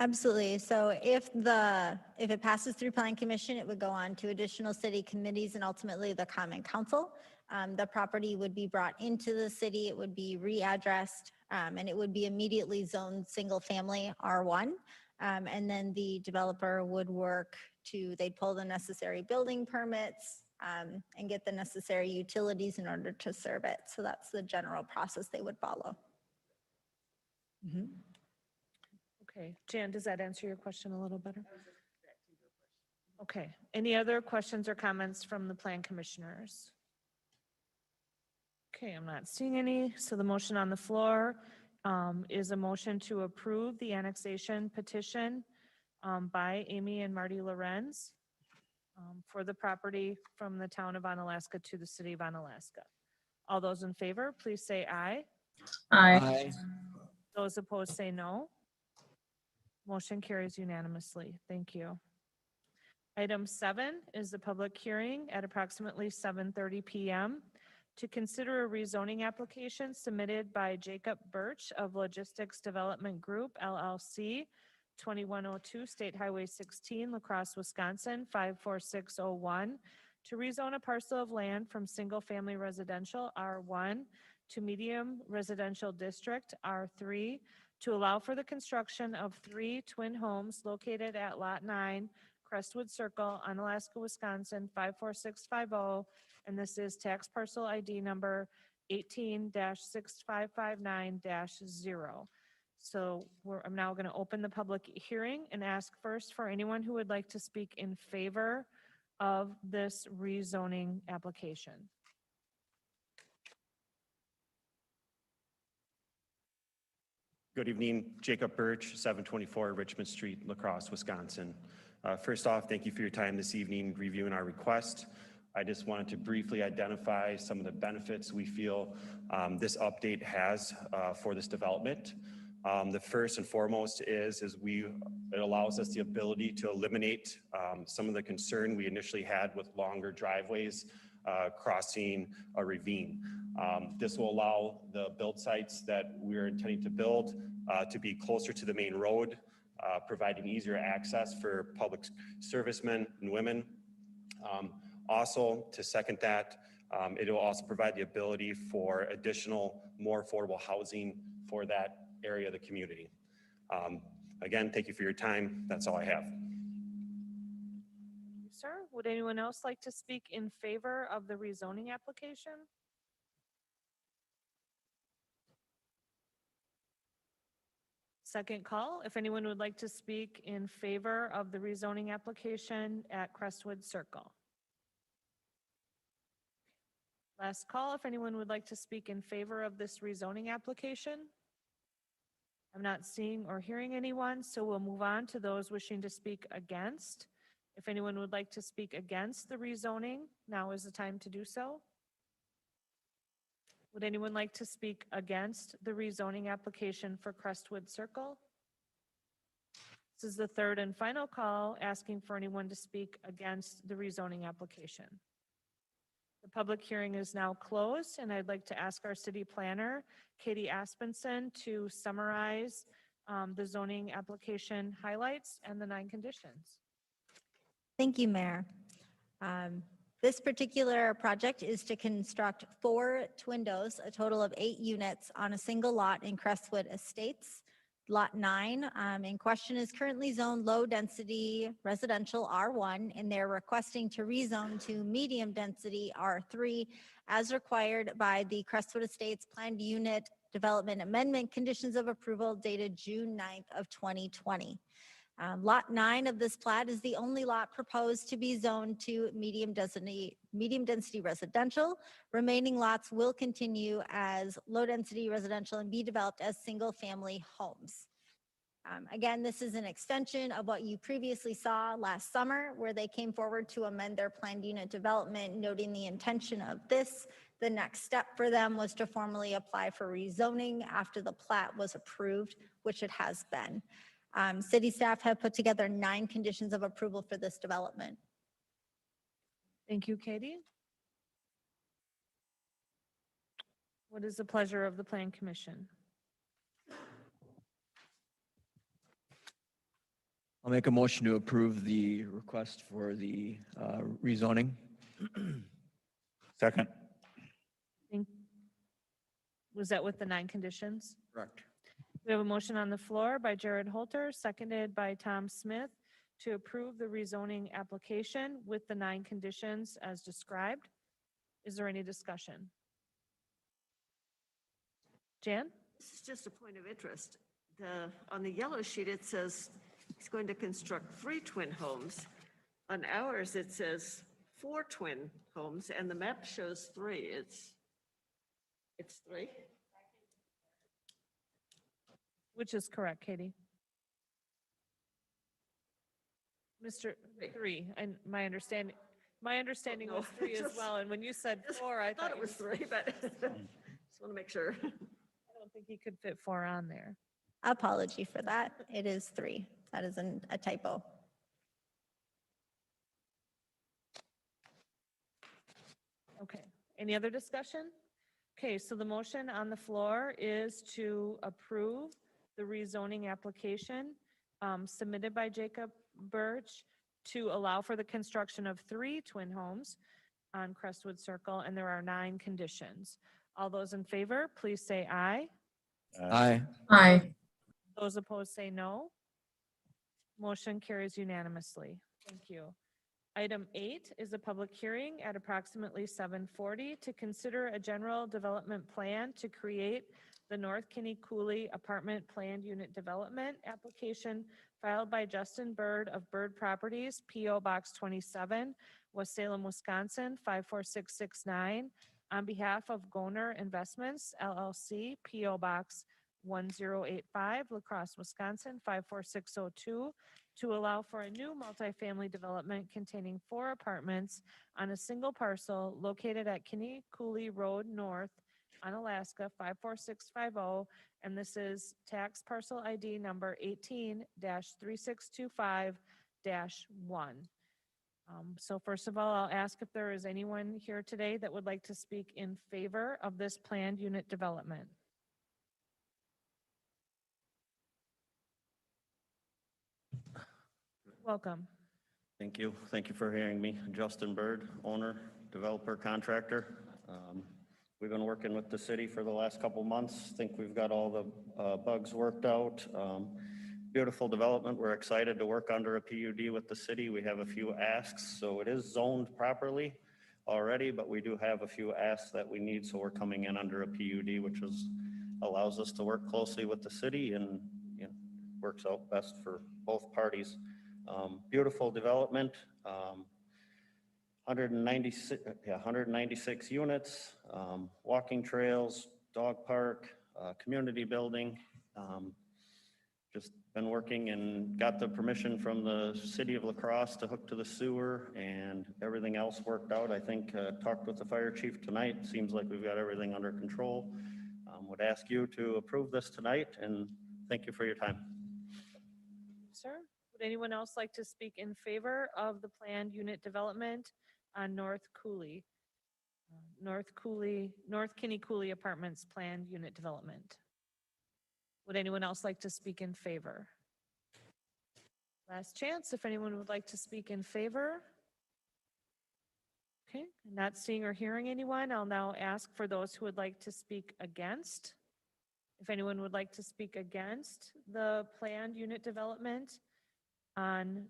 Absolutely. So if it passes through Plan Commission, it would go on to additional city committees and ultimately the Common Council. The property would be brought into the city, it would be readdressed, and it would be immediately zoned single family R1. And then the developer would work they'd pull the necessary building permits and get the necessary utilities in order to serve it. So that's the general process they would follow. Mm-hmm. Okay, Jan, does that answer your question a little better? Okay, any other questions or comments from the Plan Commissioners? Okay, I'm not seeing any. So the motion on the floor is a motion to approve the annexation petition by Amy and Marty Lorenz for the property from the town of Onalaska to the city of Onalaska. All those in favor, please say aye. Aye. Those opposed say no. Motion carries unanimously. Thank you. Item 7 is the public hearing at approximately 7:30 p.m. to consider a rezoning application submitted by Jacob Birch of Logistics Development Group, LLC, 2102 State Highway 16, La Crosse, Wisconsin, 54601, to rezone a parcel of land from single-family residential, R1, to medium residential district, R3, to allow for the construction of 3 twin homes located at Lot 9, Crestwood Circle, Onalaska, Wisconsin, 54650. And this is tax parcel ID number 18-6559-0. So I'm now going to open the public hearing and ask first for anyone who would like to speak in favor of this rezoning application. Good evening, Jacob Birch, 724 Richmond Street, La Crosse, Wisconsin. First off, thank you for your time this evening reviewing our request. I just wanted to briefly identify some of the benefits we feel this update has for this development. The first and foremost is it allows us the ability to eliminate some of the concern we initially had with longer driveways crossing a ravine. This will allow the build sites that we're intending to build to be closer to the main road, providing easier access for public servicemen and women. Also, to second that, it will also provide the ability for additional, more affordable housing for that area of the community. Again, thank you for your time. That's all I have. Sir, would anyone else like to speak in favor of the rezoning application? Second call, if anyone would like to speak in favor of the rezoning application at Crestwood Circle. Last call, if anyone would like to speak in favor of this rezoning application. I'm not seeing or hearing anyone, so we'll move on to those wishing to speak against. If anyone would like to speak against the rezoning, now is the time to do so. Would anyone like to speak against the rezoning application for Crestwood Circle? This is the third and final call asking for anyone to speak against the rezoning application. The public hearing is now closed, and I'd like to ask our city planner, Katie Aspenson, to summarize the zoning application highlights and the 9 conditions. Thank you, Mayor. This particular project is to construct 4 twindos, a total of 8 units on a single lot in Crestwood Estates. Lot 9 in question is currently zoned low-density residential R1, and they're requesting to rezone to medium-density R3 as required by the Crestwood Estates Planned Unit Development Amendment Conditions of Approval dated June 9th of 2020. Lot 9 of this plat is the only lot proposed to be zoned to medium density residential. Remaining lots will continue as low-density residential and be developed as single-family homes. Again, this is an extension of what you previously saw last summer, where they came forward to amend their planned unit development, noting the intention of this. The next step for them was to formally apply for rezoning after the plat was approved, which it has been. City staff have put together 9 conditions of approval for this development. Thank you, Katie. What is the pleasure of the Plan Commission? I'll make a motion to approve the request for the rezoning. Second. Was that with the 9 conditions? Correct. We have a motion on the floor by Jared Holter, seconded by Tom Smith, to approve the rezoning application with the 9 conditions as described. Is there any discussion? Jan? This is just a point of interest. On the yellow sheet, it says he's going to construct 3 twin homes. On ours, it says 4 twin homes, and the map shows 3. It's 3? Which is correct, Katie? Mr. 3, and my understanding No, was 3 as just- well, and when you said 4, I I thought it was 3, but just want to make sure. I don't think he could fit 4 on there. Apology for that. It is 3. That is a typo. Okay, any other discussion? Okay, so the motion on the floor is to approve the rezoning application submitted by Jacob Birch to allow for the construction of 3 twin homes on Crestwood Circle, and there are 9 conditions. All those in favor, please say aye. Aye. Aye. Those opposed say no. Motion carries unanimously. Thank you. Item 8 is a public hearing at approximately 7:40 to consider a general development plan to create the North Kinney Cooley Apartment Planned Unit Development application filed by Justin Bird of Bird Properties, P.O. Box 27, West Salem, Wisconsin, 54669, on behalf of Goner Investments LLC, P.O. Box 1085, La Crosse, Wisconsin, 54602, to allow for a new multifamily development containing 4 apartments on a single parcel located at Kinney Cooley Road North on Alaska 54650, and this is tax parcel ID number 18-3625-1. So first of all, I'll ask if there is anyone here today that would like to speak in favor of this planned unit development. Welcome. Thank you. Thank you for hearing me. Justin Bird, owner, developer, contractor. We've been working with the city for the last couple months. Think we've got all the bugs worked out. Beautiful development. We're excited to work under a PUD with the city. We have a few asks, so it is zoned properly already, but we do have a few asks that we need, so we're coming in under a PUD, which allows us to work closely with the city and works out best for both parties. Beautiful development, 196 units, walking trails, dog park, community building. Just been working and got the permission from the city of La Crosse to hook to the sewer, and everything else worked out. I think talked with the fire chief tonight. Seems like we've got everything under control. Would ask you to approve this tonight, and thank you for your time. Sir, would anyone else like to speak in favor of the planned unit development on North Kinney Cooley Apartments planned unit development? Would anyone else like to speak in favor? Last chance, if anyone would like to speak in favor. Okay, not seeing or hearing anyone, I'll now ask for those who would like to speak against. If anyone would like to speak against the planned unit development on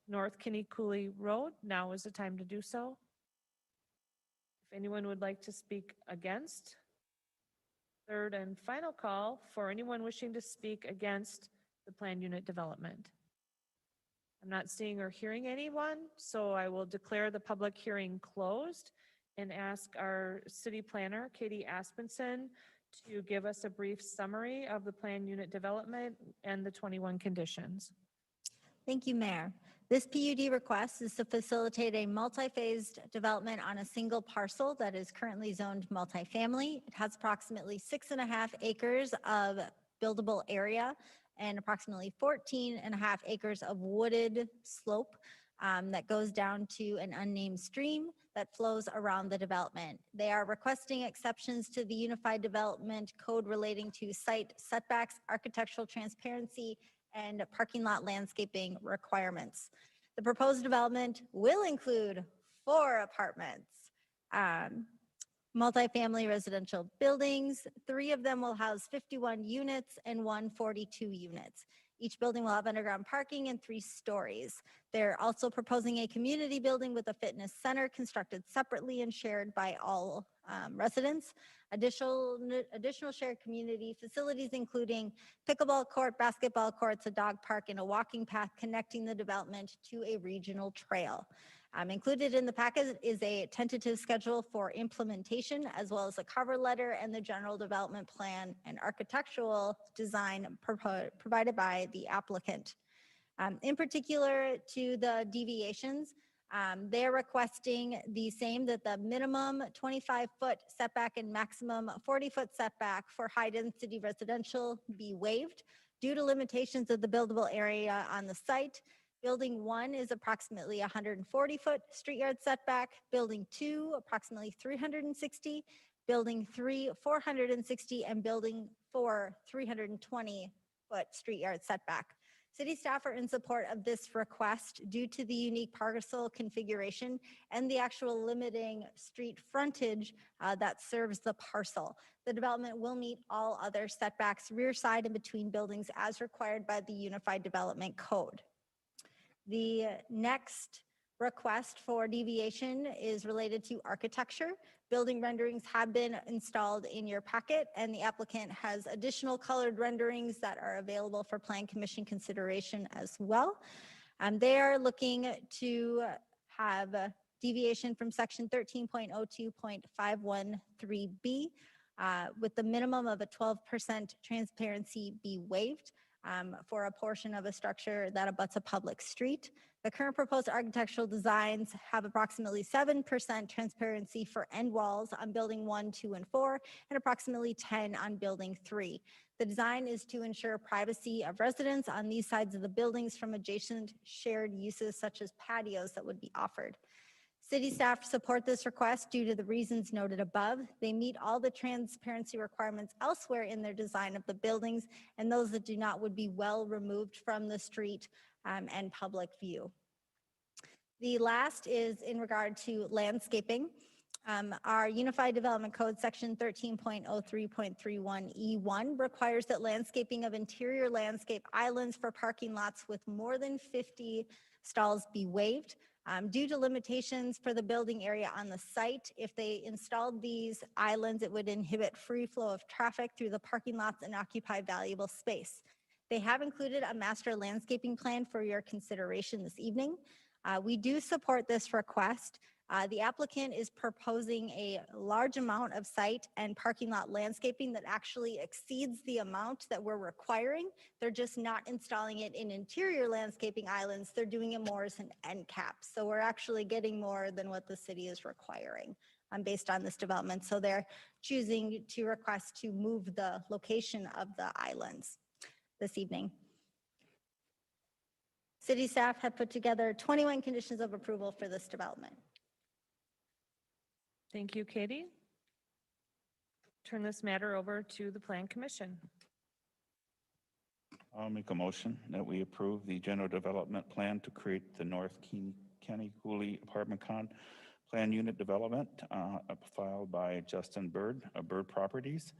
North Kinney Cooley Road, now is the time to do so. If anyone would like to speak against, third and final call for anyone wishing to speak against the planned unit development. I'm not seeing or hearing anyone, so I will declare the public hearing closed and ask our city planner, Katie Aspenson, to give us a brief summary of the planned unit development and the 21 conditions. Thank you, Mayor. This PUD request is to facilitate a multi-phased development on a single parcel that is currently zoned multifamily. It has approximately 6.5 acres of buildable area and approximately 14.5 acres of wooded slope that goes down to an unnamed stream that flows around the development. They are requesting exceptions to the Unified Development Code relating to site setbacks, architectural transparency, and parking lot landscaping requirements. The proposed development will include 4 apartments, multifamily residential buildings. 3 of them will house 51 units and 142 units. Each building will have underground parking and 3 stories. They're also proposing a community building with a fitness center constructed separately and shared by all residents. Additional shared community facilities including pickleball court, basketball courts, a dog park, and a walking path connecting the development to a regional trail. Included in the package is a tentative schedule for implementation, as well as a cover letter and the general development plan and architectural design provided by the applicant. In particular to the deviations, they're requesting the same, that the minimum 25-foot setback and maximum 40-foot setback for high-density residential be waived due to limitations of the buildable area on the site. Building 1 is approximately 140-foot street yard setback. Building 2, approximately 360. Building 3, 460, and Building 4, 320-foot street yard setback. City staff are in support of this request due to the unique parcel configuration and the actual limiting street frontage that serves the parcel. The development will meet all other setbacks, rear side and between buildings as required by the Unified Development Code. The next request for deviation is related to architecture. Building renderings have been installed in your packet, and the applicant has additional colored renderings that are available for Plan Commission consideration as well. They are looking to have a deviation from section 13.02.513B with the minimum of a 12% transparency be waived for a portion of a structure that abuts a public street. The current proposed architectural designs have approximately 7% transparency for end walls on building 1, 2, and 4, and approximately 10 on building 3. The design is to ensure privacy of residents on these sides of the buildings from adjacent shared uses such as patios that would be offered. City staff support this request due to the reasons noted above. They meet all the transparency requirements elsewhere in their design of the buildings, and those that do not would be well removed from the street and public view. The last is in regard to landscaping. Our Unified Development Code section 13.03.31E1 requires that landscaping of interior landscape islands for parking lots with more than 50 stalls be waived. Due to limitations for the building area on the site, if they installed these islands, it would inhibit free flow of traffic through the parking lots and occupy valuable space. They have included a master landscaping plan for your consideration this evening. We do support this request. The applicant is proposing a large amount of site and parking lot landscaping that actually exceeds the amount that we're requiring. They're just not installing it in interior landscaping islands. They're doing it more as an end cap. So we're actually getting more than what the city is requiring based on this development. So they're choosing to request to move the location of the islands this evening. City staff have put together 21 conditions of approval for this development. Thank you, Katie. Turn this matter over to the Plan Commission. I'll make a motion that we approve the general development plan to create the North Kenny Cooley Apartment Plan Unit Development filed by Justin Bird of Bird Properties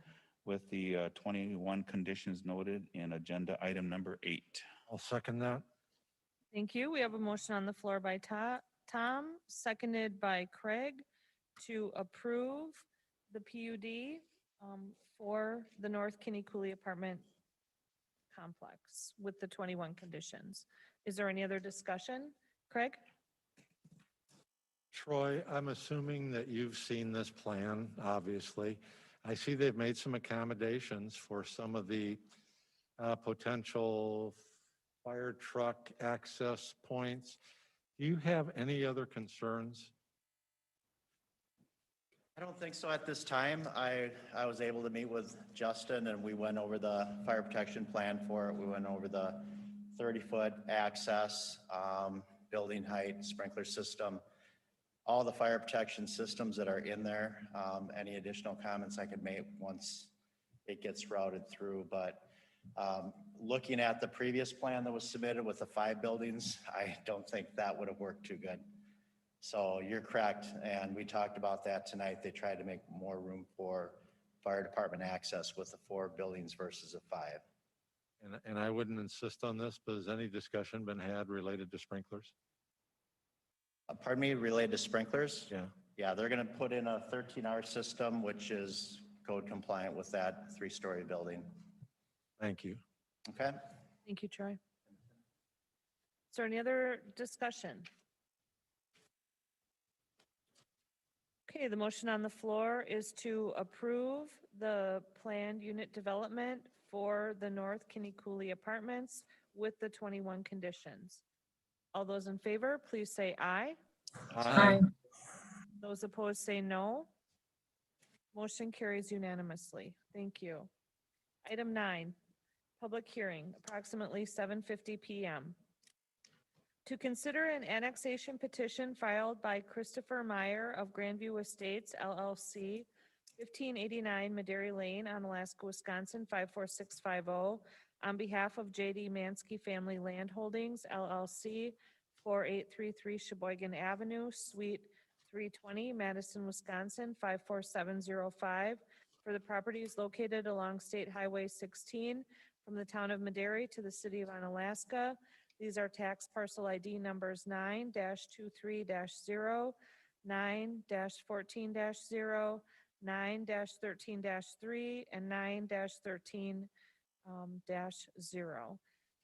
with the 21 conditions noted in agenda item number 8. I'll second that. Thank you. We have a motion on the floor by Tom, seconded by Craig, to approve the PUD for the North Kenny Cooley Apartment Complex with the 21 conditions. Is there any other discussion? Craig? Troy, I'm assuming that you've seen this plan, obviously. I see they've made some accommodations for some of the potential fire truck access points. Do you have any other concerns? I don't think so at this time. I was able to meet with Justin and we went over the fire protection plan for it. We went over the 30-foot access, building height, sprinkler system, all the fire protection systems that are in there. Any additional comments I could make once it gets routed through, but looking at the previous plan that was submitted with the 5 buildings, I don't think that would have worked too good. So you're correct, and we talked about that tonight. They tried to make more room for fire department access with the 4 buildings versus the 5. And I wouldn't insist on this, but has any discussion been had related to sprinklers? Pardon me, related to sprinklers? Yeah. Yeah, they're going to put in a 13-hour system, which is code compliant with that 3-story building. Thank you. Okay. Thank you, Troy. Is there any other discussion? Okay, the motion on the floor is to approve the planned unit development for the North Kenny Cooley Apartments with the 21 conditions. All those in favor, please say aye. Aye. Those opposed say no. Motion carries unanimously. Thank you. Item 9, public hearing, approximately 7:50 p.m. To consider an annexation petition filed by Christopher Meyer of Grandview Estates LLC, 1589 Madera Lane, Onalaska, Wisconsin, 54650, on behalf of J.D. Mansky Family Land Holdings LLC, 4833 Sheboygan Avenue, Suite 320, Madison, Wisconsin, 54705, for the properties located along State Highway 16 from the town of Madera to the city of Onalaska. These are tax parcel ID numbers 9-23-0, 9-14-0, 9-13-3, and 9-13-0.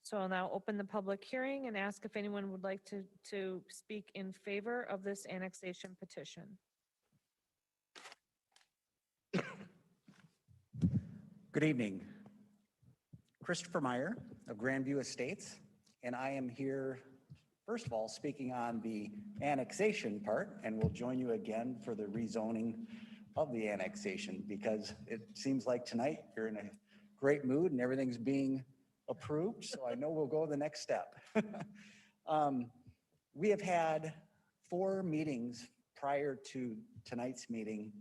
So I'll now open the public hearing and ask if anyone would like to speak in favor of this annexation petition. Good evening. Christopher Meyer of Grandview Estates, and I am here, first of all, speaking on the annexation part, and we'll join you again for the rezoning of the annexation, because it seems like tonight you're in a great mood and everything's being approved, so I know we'll go the next step. We have had 4 meetings prior to tonight's meeting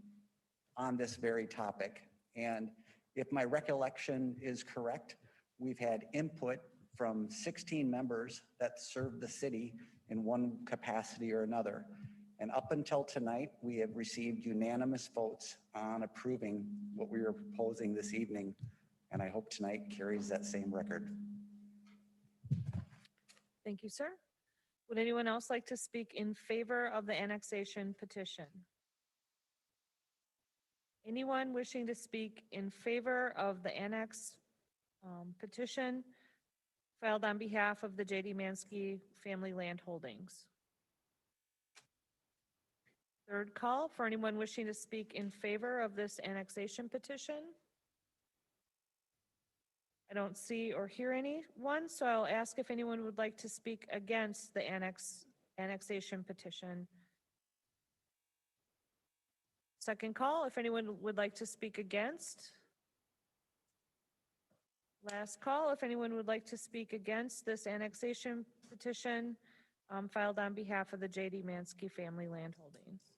on this very topic, and if my recollection is correct, we've had input from 16 members that serve the city in one capacity or another. And up until tonight, we have received unanimous votes on approving what we are proposing this evening. And I hope tonight carries that same record. Thank you, sir. Would anyone else like to speak in favor of the annexation petition? Anyone wishing to speak in favor of the annex petition filed on behalf of the J.D. Mansky Family Land Holdings? Third call for anyone wishing to speak in favor of this annexation petition. I don't see or hear anyone, so I'll ask if anyone would like to speak against the annexation petition. Second call, if anyone would like to speak against. Last call, if anyone would like to speak against this annexation petition filed on behalf of the J.D. Mansky Family Land Holdings.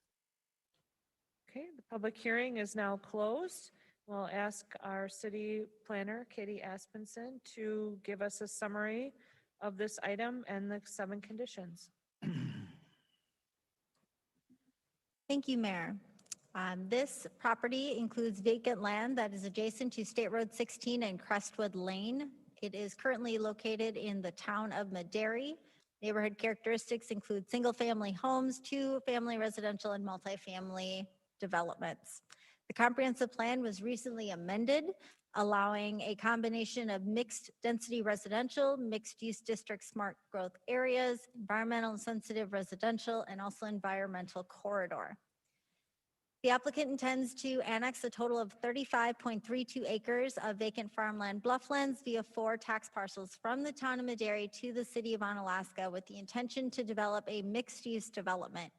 Okay, the public hearing is now closed. We'll ask our city planner, Katie Aspenson, to give us a summary of this item and the 7 conditions. Thank you, Mayor. This property includes vacant land that is adjacent to State Road 16 and Crestwood Lane. It is currently located in the town of Madera. Neighborhood characteristics include single-family homes, 2-family residential and multifamily developments. The comprehensive plan was recently amended, allowing a combination of mixed-density residential, mixed-use district smart growth areas, environmental sensitive residential, and also environmental corridor. The applicant intends to annex a total of 35.32 acres of vacant farmland blufflands via 4 tax parcels from the town of Madera to the city of Onalaska with the intention to develop a mixed-use development.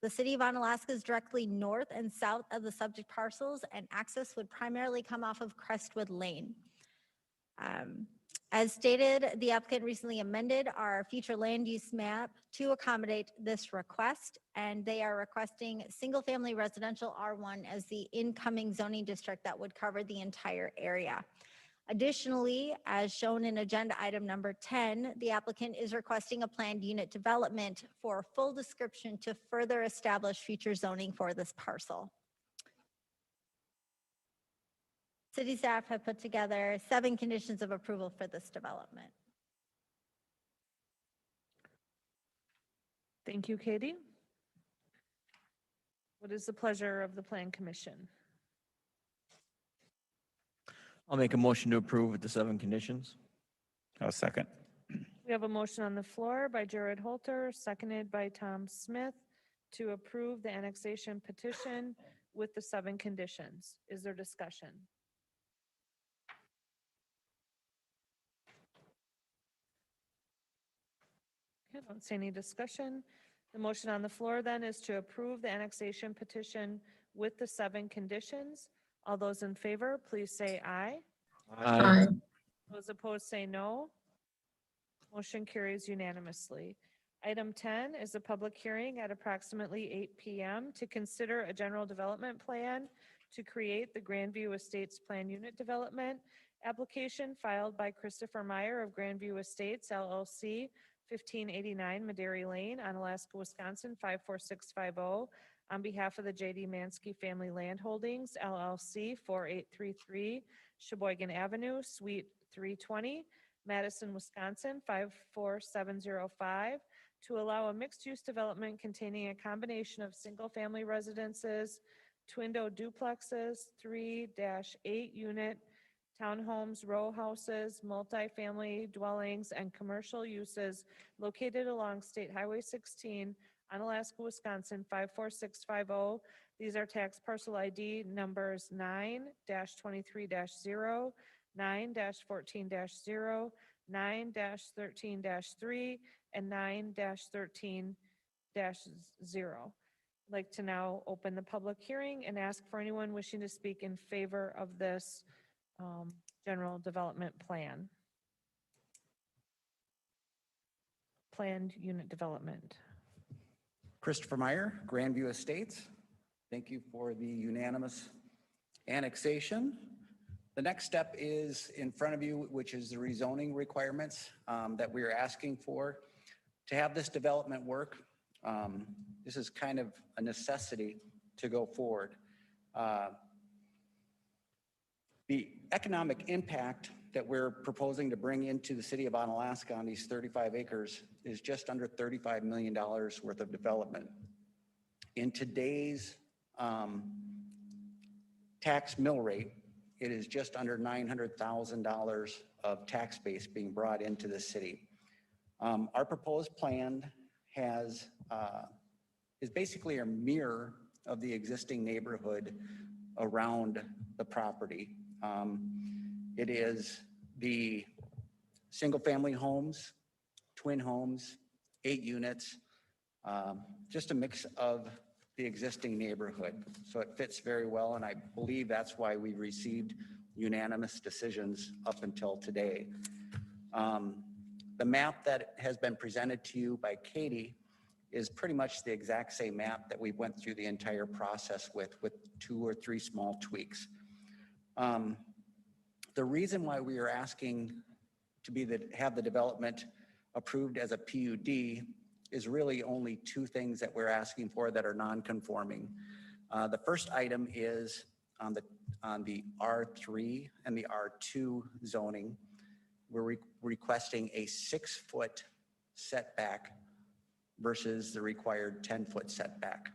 The city of Onalaska is directly north and south of the subject parcels, and access would primarily come off of Crestwood Lane. As stated, the applicant recently amended our future land use map to accommodate this request, and they are requesting single-family residential R1 as the incoming zoning district that would cover the entire area. Additionally, as shown in agenda item number 10, the applicant is requesting a planned unit development for full description to further establish future zoning for this parcel. City staff have put together 7 conditions of approval for this development. Thank you, Katie. What is the pleasure of the Plan Commission? I'll make a motion to approve with the 7 conditions. I'll second. We have a motion on the floor by Jared Holter, seconded by Tom Smith, to approve the annexation petition with the 7 conditions. Is there discussion? I don't see any discussion. The motion on the floor then is to approve the annexation petition with the 7 conditions. All those in favor, please say aye. Aye. Those opposed say no. Motion carries unanimously. Item 10 is a public hearing at approximately 8 p.m. to consider a general development plan to create the Grandview Estates Plan Unit Development application filed by Christopher Meyer of Grandview Estates LLC, 1589 Madera Lane, Onalaska, Wisconsin, 54650, on behalf of the J.D. Mansky Family Land Holdings, LLC, 4833 Sheboygan Avenue, Suite 320, Madison, Wisconsin, 54705, to allow a mixed-use development containing a combination of single-family residences, twindo duplexes, 3-8-unit townhomes, row houses, multifamily dwellings, and commercial uses located along State Highway 16, Onalaska, Wisconsin, 54650. These are tax parcel ID numbers 9-23-0, 9-14-0, 9-13-3, and 9-13-0. I'd like to now open the public hearing and ask for anyone wishing to speak in favor of this general development plan. Planned unit development. Christopher Meyer, Grandview Estates. Thank you for the unanimous annexation. The next step is in front of you, which is the rezoning requirements that we are asking for to have this development work. This is kind of a necessity to go forward. The economic impact that we're proposing to bring into the city of Onalaska on these 35 acres is just under $35 million worth of development. In today's tax mill rate, it is just under $900,000 of tax base being brought into the city. Our proposed plan is basically a mirror of the existing neighborhood around the property. It is the single-family homes, twin homes, 8 units, just a mix of the existing neighborhood. So it fits very well, and I believe that's why we received unanimous decisions up until today. The map that has been presented to you by Katie is pretty much the exact same map that we went through the entire process with 2 or 3 small tweaks. The reason why we are asking to have the development approved as a PUD is really only 2 things that we're asking for that are non-conforming. The first item is on the R3 and the R2 zoning. We're requesting a 6-foot setback versus the required 10-foot setback.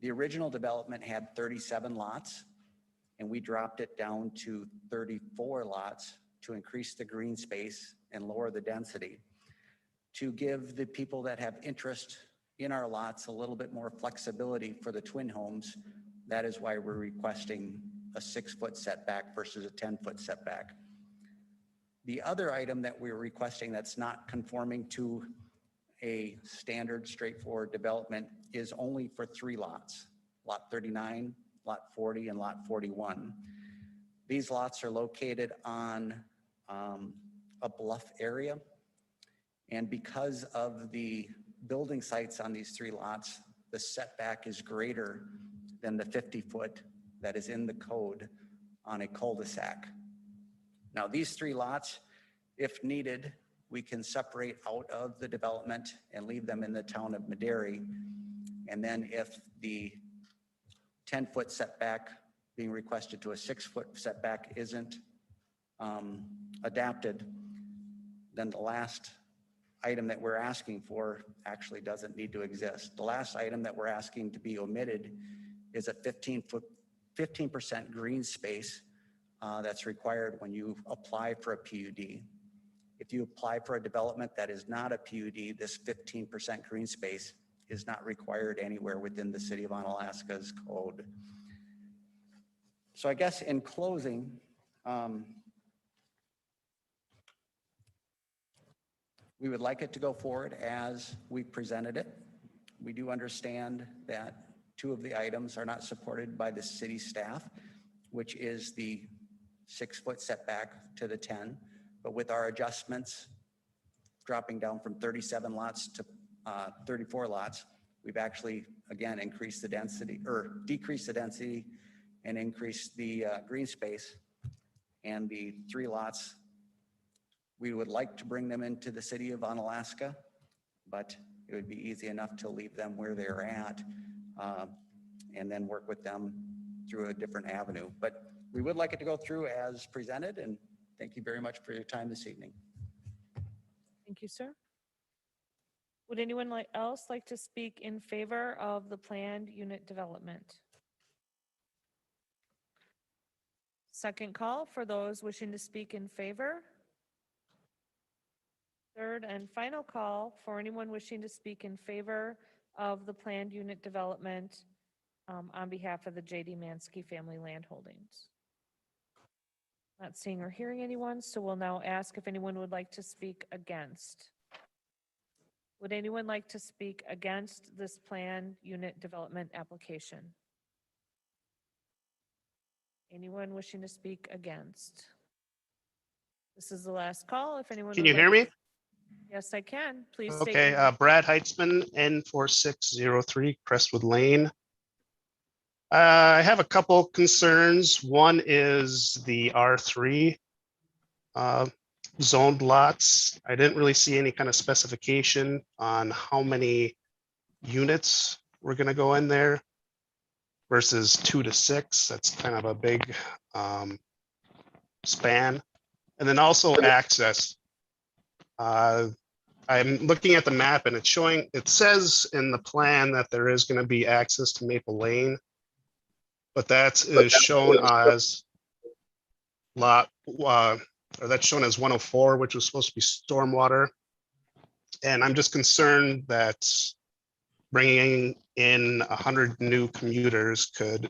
The original development had 37 lots, and we dropped it down to 34 lots to increase the green space and lower the density. To give the people that have interest in our lots a little bit more flexibility for the twin homes, that is why we're requesting a 6-foot setback versus a 10-foot setback. The other item that we're requesting that's not conforming to a standard straightforward development is only for 3 lots, lot 39, lot 40, and lot 41. These lots are located on a bluff area. And because of the building sites on these 3 lots, the setback is greater than the 50-foot that is in the code on a cul-de-sac. Now, these 3 lots, if needed, we can separate out of the development and leave them in the town of Madera. And then if the 10-foot setback being requested to a 6-foot setback isn't adapted, then the last item that we're asking for actually doesn't need to exist. The last item that we're asking to be omitted is a 15% green space that's required when you apply for a PUD. If you apply for a development that is not a PUD, this 15% green space is not required anywhere within the city of Onalaska's code. So I guess in closing, we would like it to go forward as we presented it. We do understand that 2 of the items are not supported by the city staff, which is the 6-foot setback to the 10. But with our adjustments dropping down from 37 lots to 34 lots, we've actually, again, increased the density or decreased the density and increased the green space. And the 3 lots, we would like to bring them into the city of Onalaska, but it would be easy enough to leave them where they're at and then work with them through a different avenue. But we would like it to go through as presented, and thank you very much for your time this evening. Thank you, sir. Would anyone else like to speak in favor of the planned unit development? Second call for those wishing to speak in favor. Third and final call for anyone wishing to speak in favor of the planned unit development on behalf of the J.D. Mansky Family Land Holdings. Not seeing or hearing anyone, so we'll now ask if anyone would like to speak against. Would anyone like to speak against this planned unit development application? Anyone wishing to speak against? This is the last call. If anyone Can would you hear like- me? Yes, I can. Please state. Okay, your name. Brad Heitzman, N4603 Crestwood Lane. I have a couple concerns. One is the R3 zoned lots. I didn't really see any kind of specification on how many units were going to go in there versus 2 to 6. That's kind of a big span. And then also access. I'm looking at the map and it's showing, it says in the plan that there is going to be access to Maple Lane, but that is shown as or that's shown as 104, which was supposed to be stormwater. And I'm just concerned that bringing in 100 new commuters could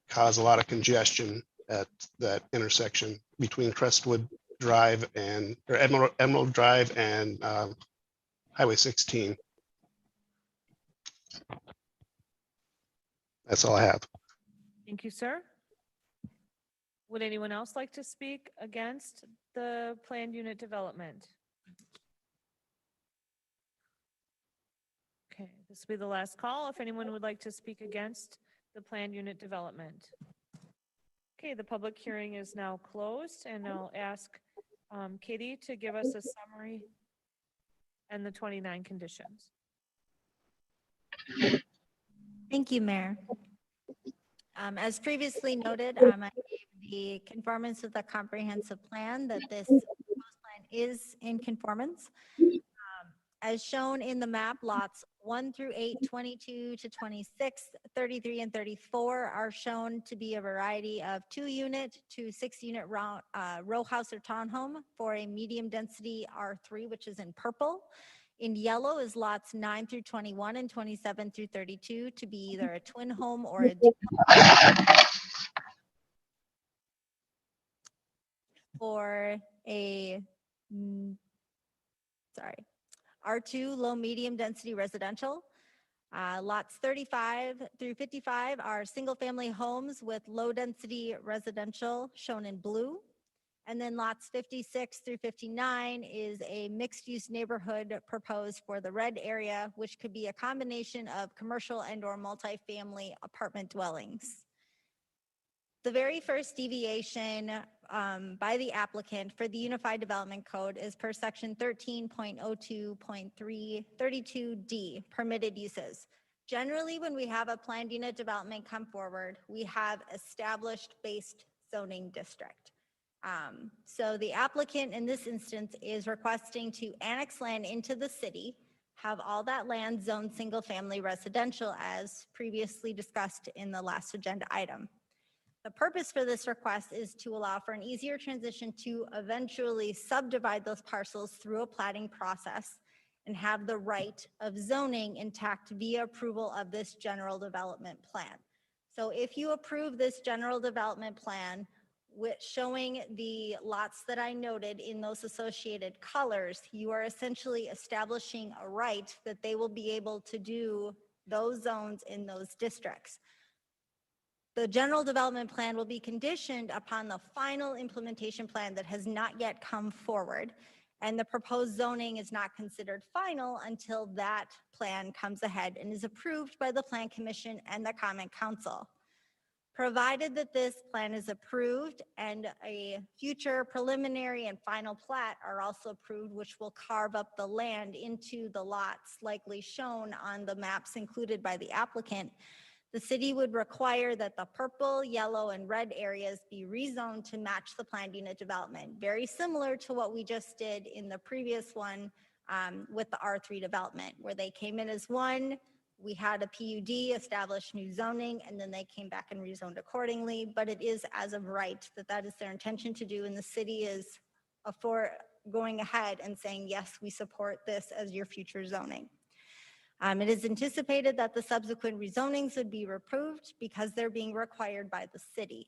cause a lot of congestion at that intersection between Crestwood Drive or Emerald Drive and Highway 16. That's all I have. Thank you, sir. Would anyone else like to speak against the planned unit development? Okay, this will be the last call. If anyone would like to speak against the planned unit development. Okay, the public hearing is now closed, and I'll ask Katie to give us a summary and the 29 conditions. Thank you, Mayor. As previously noted, I gave the conformance with the comprehensive plan that this proposed plan is in conformance. As shown in the map, lots 1 through 8, 22 to 26, 33, and 34 are shown to be a variety of 2-unit to 6-unit row house or townhome for a medium density R3, which is in purple. In yellow is lots 9 through 21 and 27 through 32 to be either a twin home or a duplex. For a, R2 low medium density residential. Lots 35 through 55 are single family homes with low density residential shown in blue. And then lots 56 through 59 is a mixed use neighborhood proposed for the red area, which could be a combination of commercial and or multifamily apartment dwellings. The very first deviation by the applicant for the Unified Development Code is per section 13.02.332D, permitted uses. Generally, when we have a planned unit development come forward, we have established based zoning district. So the applicant in this instance is requesting to annex land into the city, have all that land zoned single family residential as previously discussed in the last agenda item. The purpose for this request is to allow for an easier transition to eventually subdivide those parcels through a platting process and have the right of zoning intact via approval of this general development plan. So if you approve this general development plan, with showing the lots that I noted in those associated colors, you are essentially establishing a right that they will be able to do those zones in those districts. The general development plan will be conditioned upon the final implementation plan that has not yet come forward, and the proposed zoning is not considered final until that plan comes ahead and is approved by the Plan Commission and the Common Council. Provided that this plan is approved and a future preliminary and final plat are also approved, which will carve up the land into the lots likely shown on the maps included by the applicant, The city would require that the purple, yellow, and red areas be rezoned to match the planned unit development, very similar to what we just did in the previous one with the R3 development, where they came in as one, we had a PUD, established new zoning, and then they came back and rezoned accordingly. But it is as of right that is their intention to do, and the city is for going ahead and saying, yes, we support this as your future zoning. It is anticipated that the subsequent rezonings would be approved because they're being required by the city.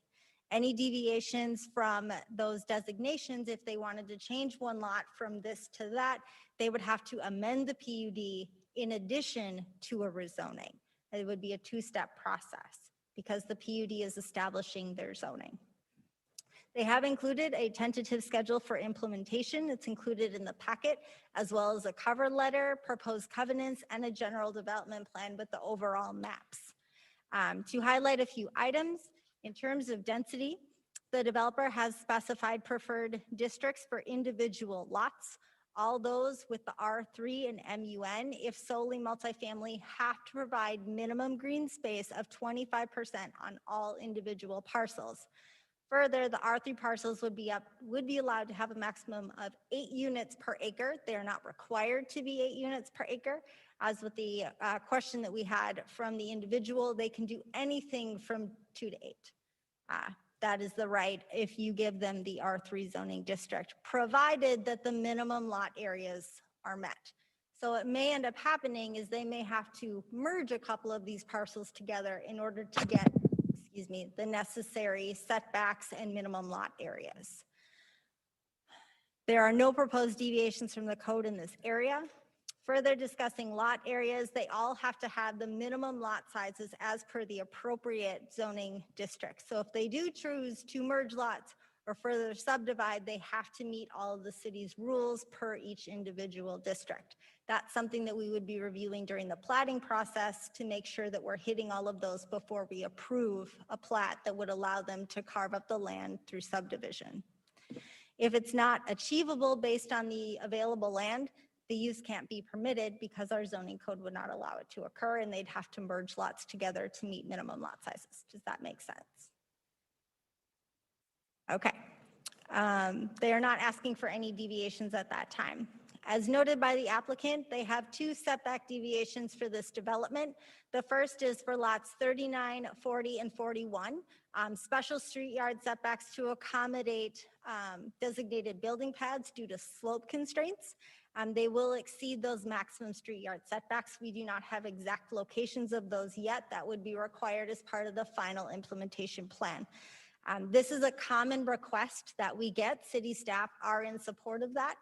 Any deviations from those designations, if they wanted to change one lot from this to that, they would have to amend the PUD in addition to a rezoning. It would be a two-step process because the PUD is establishing their zoning. They have included a tentative schedule for implementation. It's included in the packet, as well as a cover letter, proposed covenants, and a general development plan with the overall maps. To highlight a few items, in terms of density, the developer has specified preferred districts for individual lots. All those with the R3 and MUN, if solely multifamily, have to provide minimum green space of 25% on all individual parcels. Further, the R3 parcels would be allowed to have a maximum of 8 units per acre. They are not required to be 8 units per acre. As with the question that we had from the individual, they can do anything from 2 to 8. That is the right if you give them the R3 zoning district, provided that the minimum lot areas are met. So what may end up happening is they may have to merge a couple of these parcels together in order to get, the necessary setbacks and minimum lot areas. There are no proposed deviations from the code in this area. Further discussing lot areas, they all have to have the minimum lot sizes as per the appropriate zoning district. So if they do choose to merge lots or further subdivide, they have to meet all of the city's rules per each individual district. That's something that we would be reviewing during the platting process to make sure that we're hitting all of those before we approve a plat that would allow them to carve up the land through subdivision. If it's not achievable based on the available land, the use can't be permitted because our zoning code would not allow it to occur, and they'd have to merge lots together to meet minimum lot sizes. Does that make sense? Okay. They are not asking for any deviations at that time. As noted by the applicant, they have 2 setback deviations for this development. The first is for lots 39, 40, and 41, special street yard setbacks to accommodate designated building pads due to slope constraints. They will exceed those maximum street yard setbacks. We do not have exact locations of those yet. That would be required as part of the final implementation plan. This is a common request that we get. City staff are in support of that.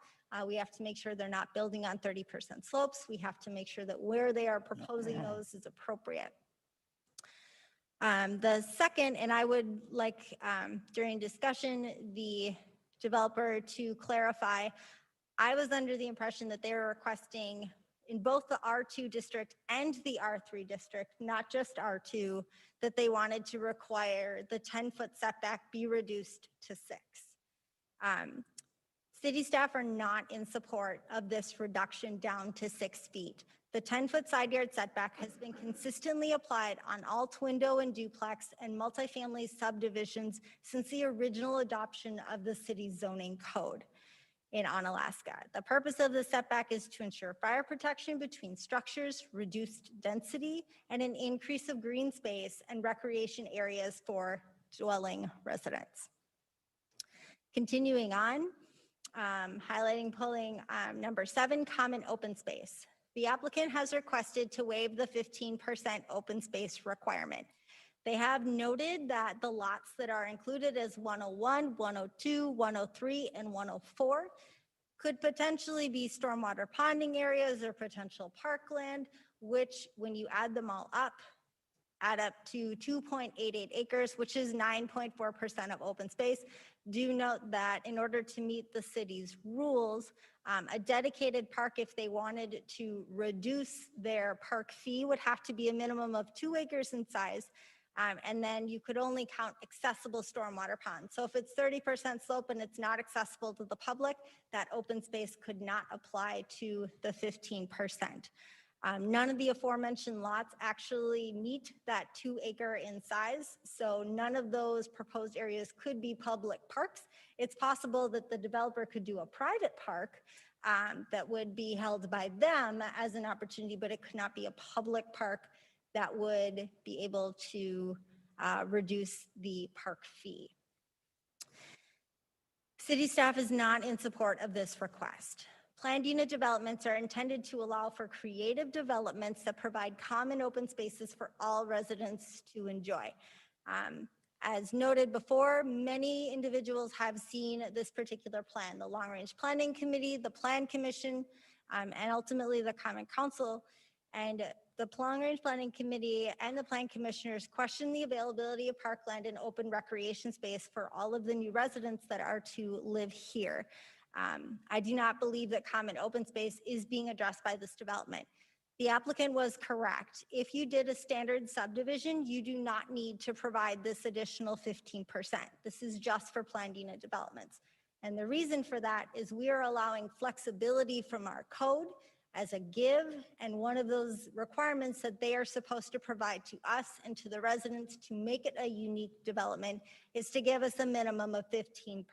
We have to make sure they're not building on 30% slopes. We have to make sure that where they are proposing those is appropriate. The second, and I would like during discussion, the developer to clarify, I was under the impression that they were requesting in both the R2 district and the R3 district, not just R2, that they wanted to require the 10-foot setback be reduced to 6. City staff are not in support of this reduction down to 6 feet. The 10-foot side yard setback has been consistently applied on all twin-doe and duplex and multifamily subdivisions since the original adoption of the city's zoning code in Onalaska. The purpose of the setback is to ensure fire protection between structures, reduced density, and an increase of green space and recreation areas for dwelling residents. Continuing on, pulling number 7, common open space. The applicant has requested to waive the 15% open space requirement. They have noted that the lots that are included as 101, 102, 103, and 104 could potentially be stormwater ponding areas or potential parkland, which when you add them all up, add up to 2.88 acres, which is 9.4% of open space. Do note that in order to meet the city's rules, a dedicated park, if they wanted to reduce their park fee, would have to be a minimum of 2 acres in size. And then you could only count accessible stormwater ponds. So if it's 30% slope and it's not accessible to the public, that open space could not apply to the 15%. None of the aforementioned lots actually meet that 2 acre in size, so none of those proposed areas could be public parks. It's possible that the developer could do a private park that would be held by them as an opportunity, but it could not be a public park that would be able to reduce the park fee. City staff is not in support of this request. Planned unit developments are intended to allow for creative developments that provide common open spaces for all residents to enjoy. As noted before, many individuals have seen this particular plan, the Long Range Planning Committee, the Plan Commission, and ultimately the Common Council. And the Long Range Planning Committee and the Plan Commissioners question the availability of parkland and open recreation space for all of the new residents that are to live here. I do not believe that common open space is being addressed by this development. The applicant was correct. If you did a standard subdivision, you do not need to provide this additional 15%. This is just for planned unit developments. And the reason for that is we are allowing flexibility from our code as a give, and one of those requirements that they are supposed to provide to us and to the residents to make it a unique development is to give us a minimum of 15%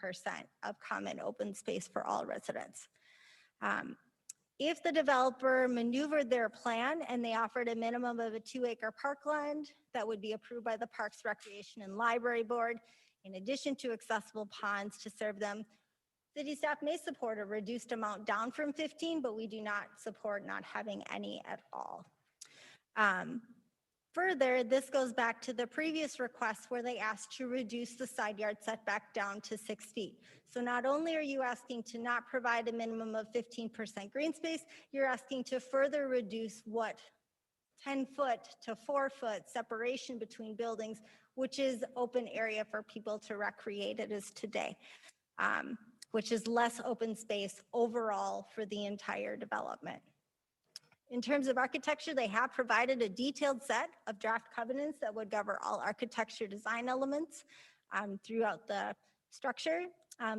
of common open space for all residents. If the developer maneuvered their plan and they offered a minimum of a 2-acre parkland that would be approved by the Parks, Recreation, and Library Board, in addition to accessible ponds to serve them, city staff may support a reduced amount down from 15, but we do not support not having any at all. Further, this goes back to the previous request where they asked to reduce the side yard setback down to 6 feet. So not only are you asking to not provide a minimum of 15% green space, you're asking to further reduce what 10-foot to 4-foot separation between buildings, which is open area for people to recreate it is today, which is less open space overall for the entire development. In terms of architecture, they have provided a detailed set of draft covenants that would govern all architecture design elements throughout the structure.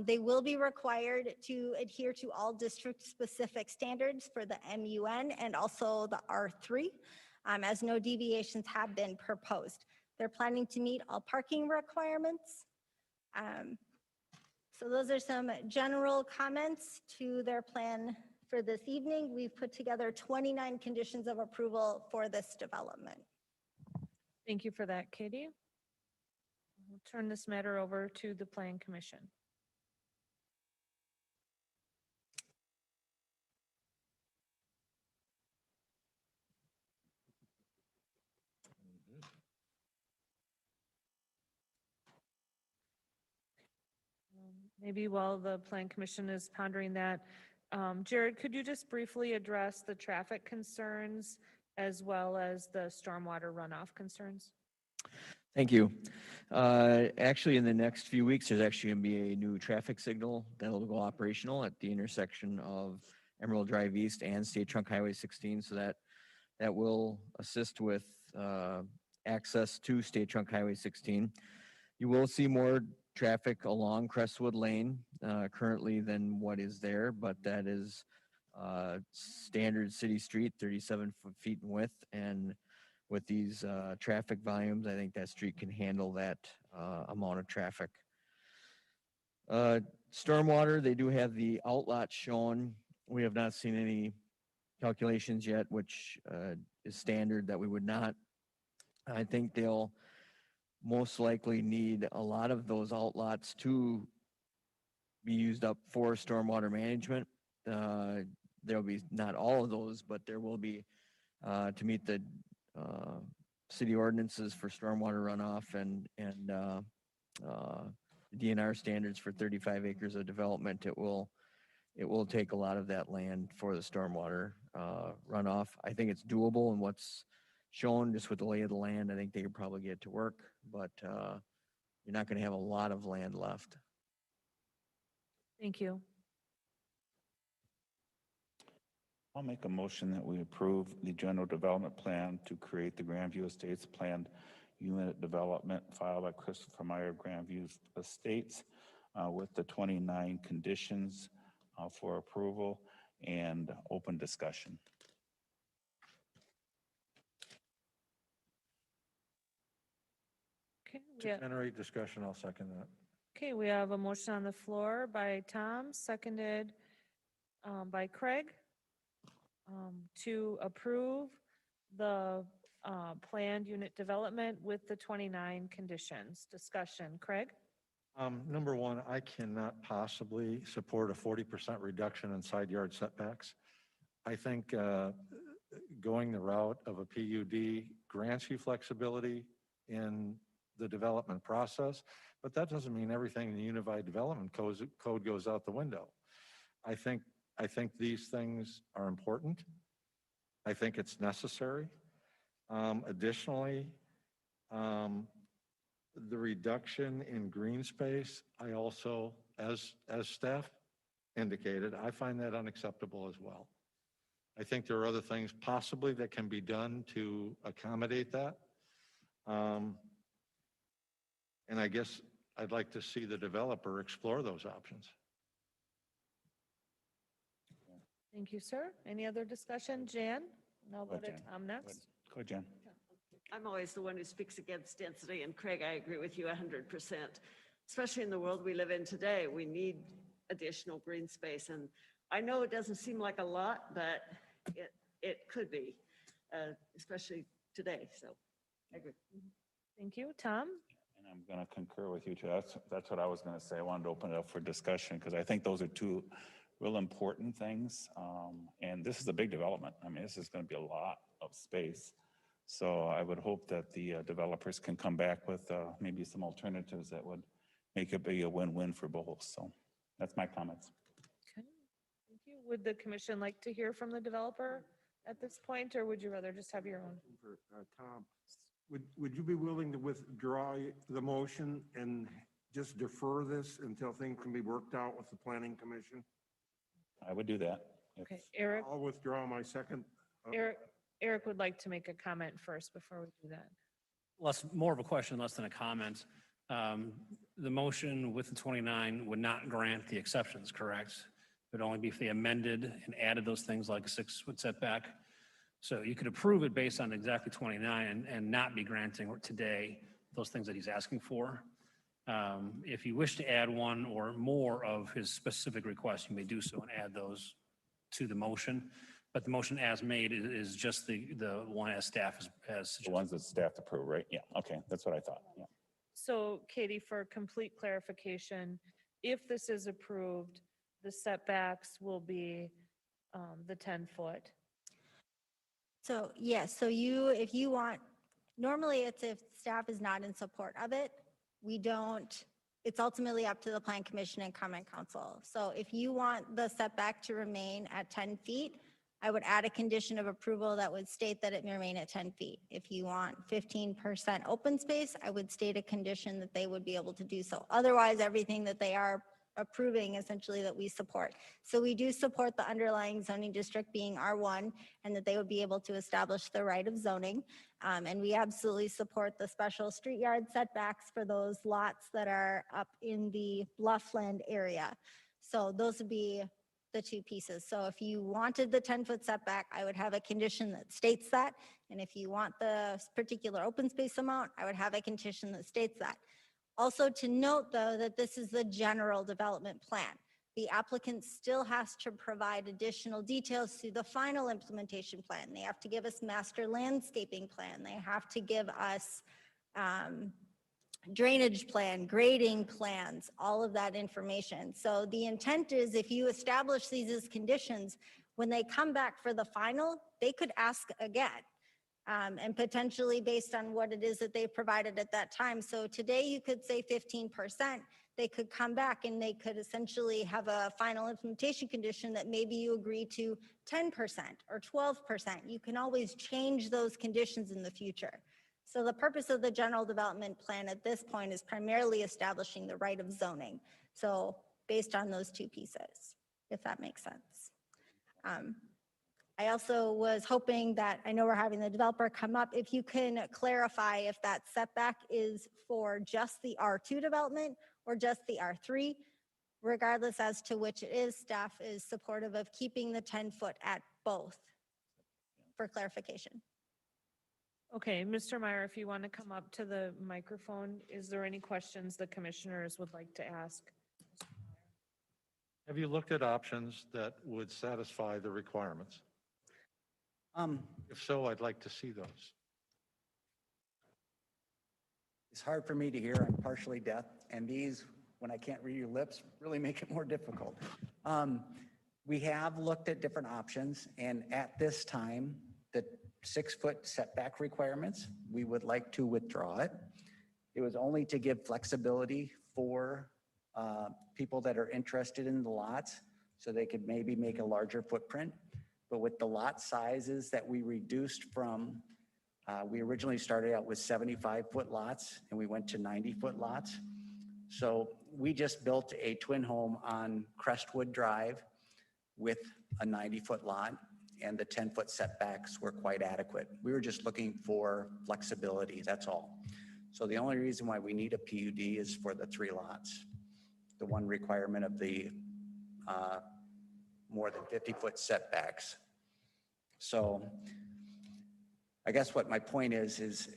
They will be required to adhere to all district-specific standards for the MUN and also the R3, as no deviations have been proposed. They're planning to meet all parking requirements. So those are some general comments to their plan for this evening. We've put together 29 conditions of approval for this development. Thank you for that, Katie. We'll turn this matter over to the Plan Commission. Maybe while the Plan Commission is pondering that, Jared, could you just briefly address the traffic concerns as well as the stormwater runoff concerns? Thank you. Actually, in the next few weeks, there's actually going to be a new traffic signal that'll go operational at the intersection of Emerald Drive East and State Trunk Highway 16. So that will assist with access to State Trunk Highway 16. You will see more traffic along Crestwood Lane currently than what is there, but that is standard city street, 37 feet in width, and with these traffic volumes, I think that street can handle that amount of traffic. Stormwater, they do have the outlet shown. We have not seen any calculations yet, which is standard that we would not. I think they'll most likely need a lot of those outlots to be used up for stormwater management. There'll be not all of those, but there will be to meet the city ordinances for stormwater runoff and DNR standards for 35 acres of development. It will take a lot of that land for the stormwater runoff. I think it's doable, and what's shown just with the lay of the land, I think they could probably get to work, but you're not going to have a lot of land left. Thank you. I'll make a motion that we approve the general development plan to create the Grandview Estates planned unit development filed by Christopher Meyer Grandview Estates with the 29 conditions for approval and open discussion. Okay, To generate discussion, I'll second that. okay, we have a motion on the floor by Tom, seconded by Craig, to approve the planned unit development with the 29 conditions. Discussion, Craig? Number one, I cannot possibly support a 40% reduction in side yard setbacks. I think going the route of a PUD grants you flexibility in the development process, but that doesn't mean everything in the Unified Development Code goes out the window. I think these things are important. I think it's necessary. Additionally, the reduction in green space, I also, as staff indicated, I find that unacceptable as well. I think there are other things possibly that can be done to accommodate that. And I guess I'd like to see the developer explore those options. Thank you, sir. Any other discussion? Jan? And I'll go to Jan. Tom next. Go, Jen. I'm always the one who speaks against density, and Craig, I agree with you 100%. Especially in the world we live in today, we need additional green space. And I know it doesn't seem like a lot, but it could be, especially today. So I agree. Thank you. Tom? And I'm going to concur with you too. That's what I was going to say. I wanted to open it up for discussion because I think those are two real important things. And this is a big development. I mean, this is going to be a lot of space. So I would hope that the developers can come back with maybe some alternatives that would make it be a win-win for both. So that's my comments. Okay. Thank you. Would the commission like to hear from the developer at this point, or would you rather just have your own? Tom, would you be willing to withdraw the motion and just defer this until things can be worked out with the planning commission? I would do that. Okay, Eric? I'll withdraw my second. Eric would like to make a comment first before we do that. More of a question, less than a comment. The motion with the 29 would not grant the exceptions, correct? It would only be if they amended and added those things like a 6-foot setback. So you could approve it based on exactly 29 and not be granting today those things that he's asking for. If you wish to add one or more of his specific requests, you may do so and add those to the motion. But the motion as made is just the one as staff has. The ones that staff approve, right? Yeah, okay, that's what I thought, yeah. So Katie, for complete clarification, if this is approved, the setbacks will be the 10-foot. So yes, so if you want, normally it's if staff is not in support of it, it's ultimately up to the Plan Commission and Common Council. So if you want the setback to remain at 10 feet, I would add a condition of approval that would state that it may remain at 10 feet. If you want 15% open space, I would state a condition that they would be able to do so. Otherwise, everything that they are approving essentially that we support. So we do support the underlying zoning district being R1 and that they would be able to establish the right of zoning. And we absolutely support the special street yard setbacks for those lots that are up in the Bluffland area. So those would be the two pieces. So if you wanted the 10-foot setback, I would have a condition that states that. And if you want the particular open space amount, I would have a condition that states that. Also to note though, that this is the general development plan. The applicant still has to provide additional details through the final implementation plan. They have to give us master landscaping plan. They have to give us drainage plan, grading plans, all of that information. So the intent is if you establish these as conditions, when they come back for the final, they could ask again. And potentially based on what it is that they provided at that time. So today you could say 15%, they could come back and they could essentially have a final implementation condition that maybe you agree to 10% or 12%. You can always change those conditions in the future. So the purpose of the general development plan at this point is primarily establishing the right of zoning. So based on those two pieces, if that makes sense. I also was hoping that, I know we're having the developer come up, if you can clarify if that setback is for just the R2 development or just the R3, regardless as to which it is, staff is supportive of keeping the 10-foot at both for clarification. Okay, Mr. Meyer, if you want to come up to the microphone, is there any questions the commissioners would like to ask? Have you looked at options that would satisfy the requirements? If so, I'd like to see those. It's hard for me to hear. I'm partially deaf, and these, when I can't read your lips, really make it more difficult. We have looked at different options, and at this time, the 6-foot setback requirements, we would like to withdraw it. It was only to give flexibility for people that are interested in the lots, so they could maybe make a larger footprint. But with the lot sizes that we reduced from, we originally started out with 75-foot lots, and we went to 90-foot lots. So we just built a twin home on Crestwood Drive with a 90-foot lot, and the 10-foot setbacks were quite adequate. We were just looking for flexibility, that's all. So the only reason why we need a PUD is for the 3 lots. The one requirement of the more than 50-foot setbacks. So I guess what my point is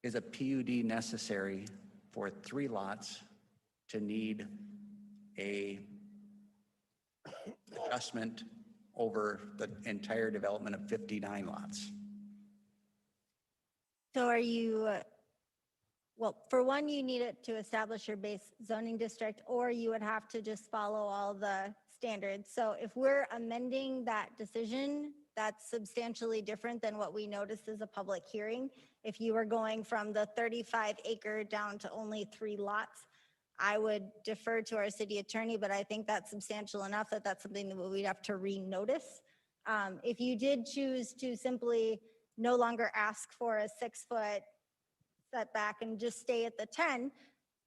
a PUD necessary for 3 lots to need a adjustment over the entire development of 59 lots? So are you, well, for one, you need it to establish your base zoning district, or you would have to just follow all the standards. So if we're amending that decision, that's substantially different than what we noticed as a public hearing. If you were going from the 35 acre down to only 3 lots, I would defer to our city attorney, but I think that's substantial enough that that's something that we'd have to re-notice. If you did choose to simply no longer ask for a 6-foot setback and just stay at the 10,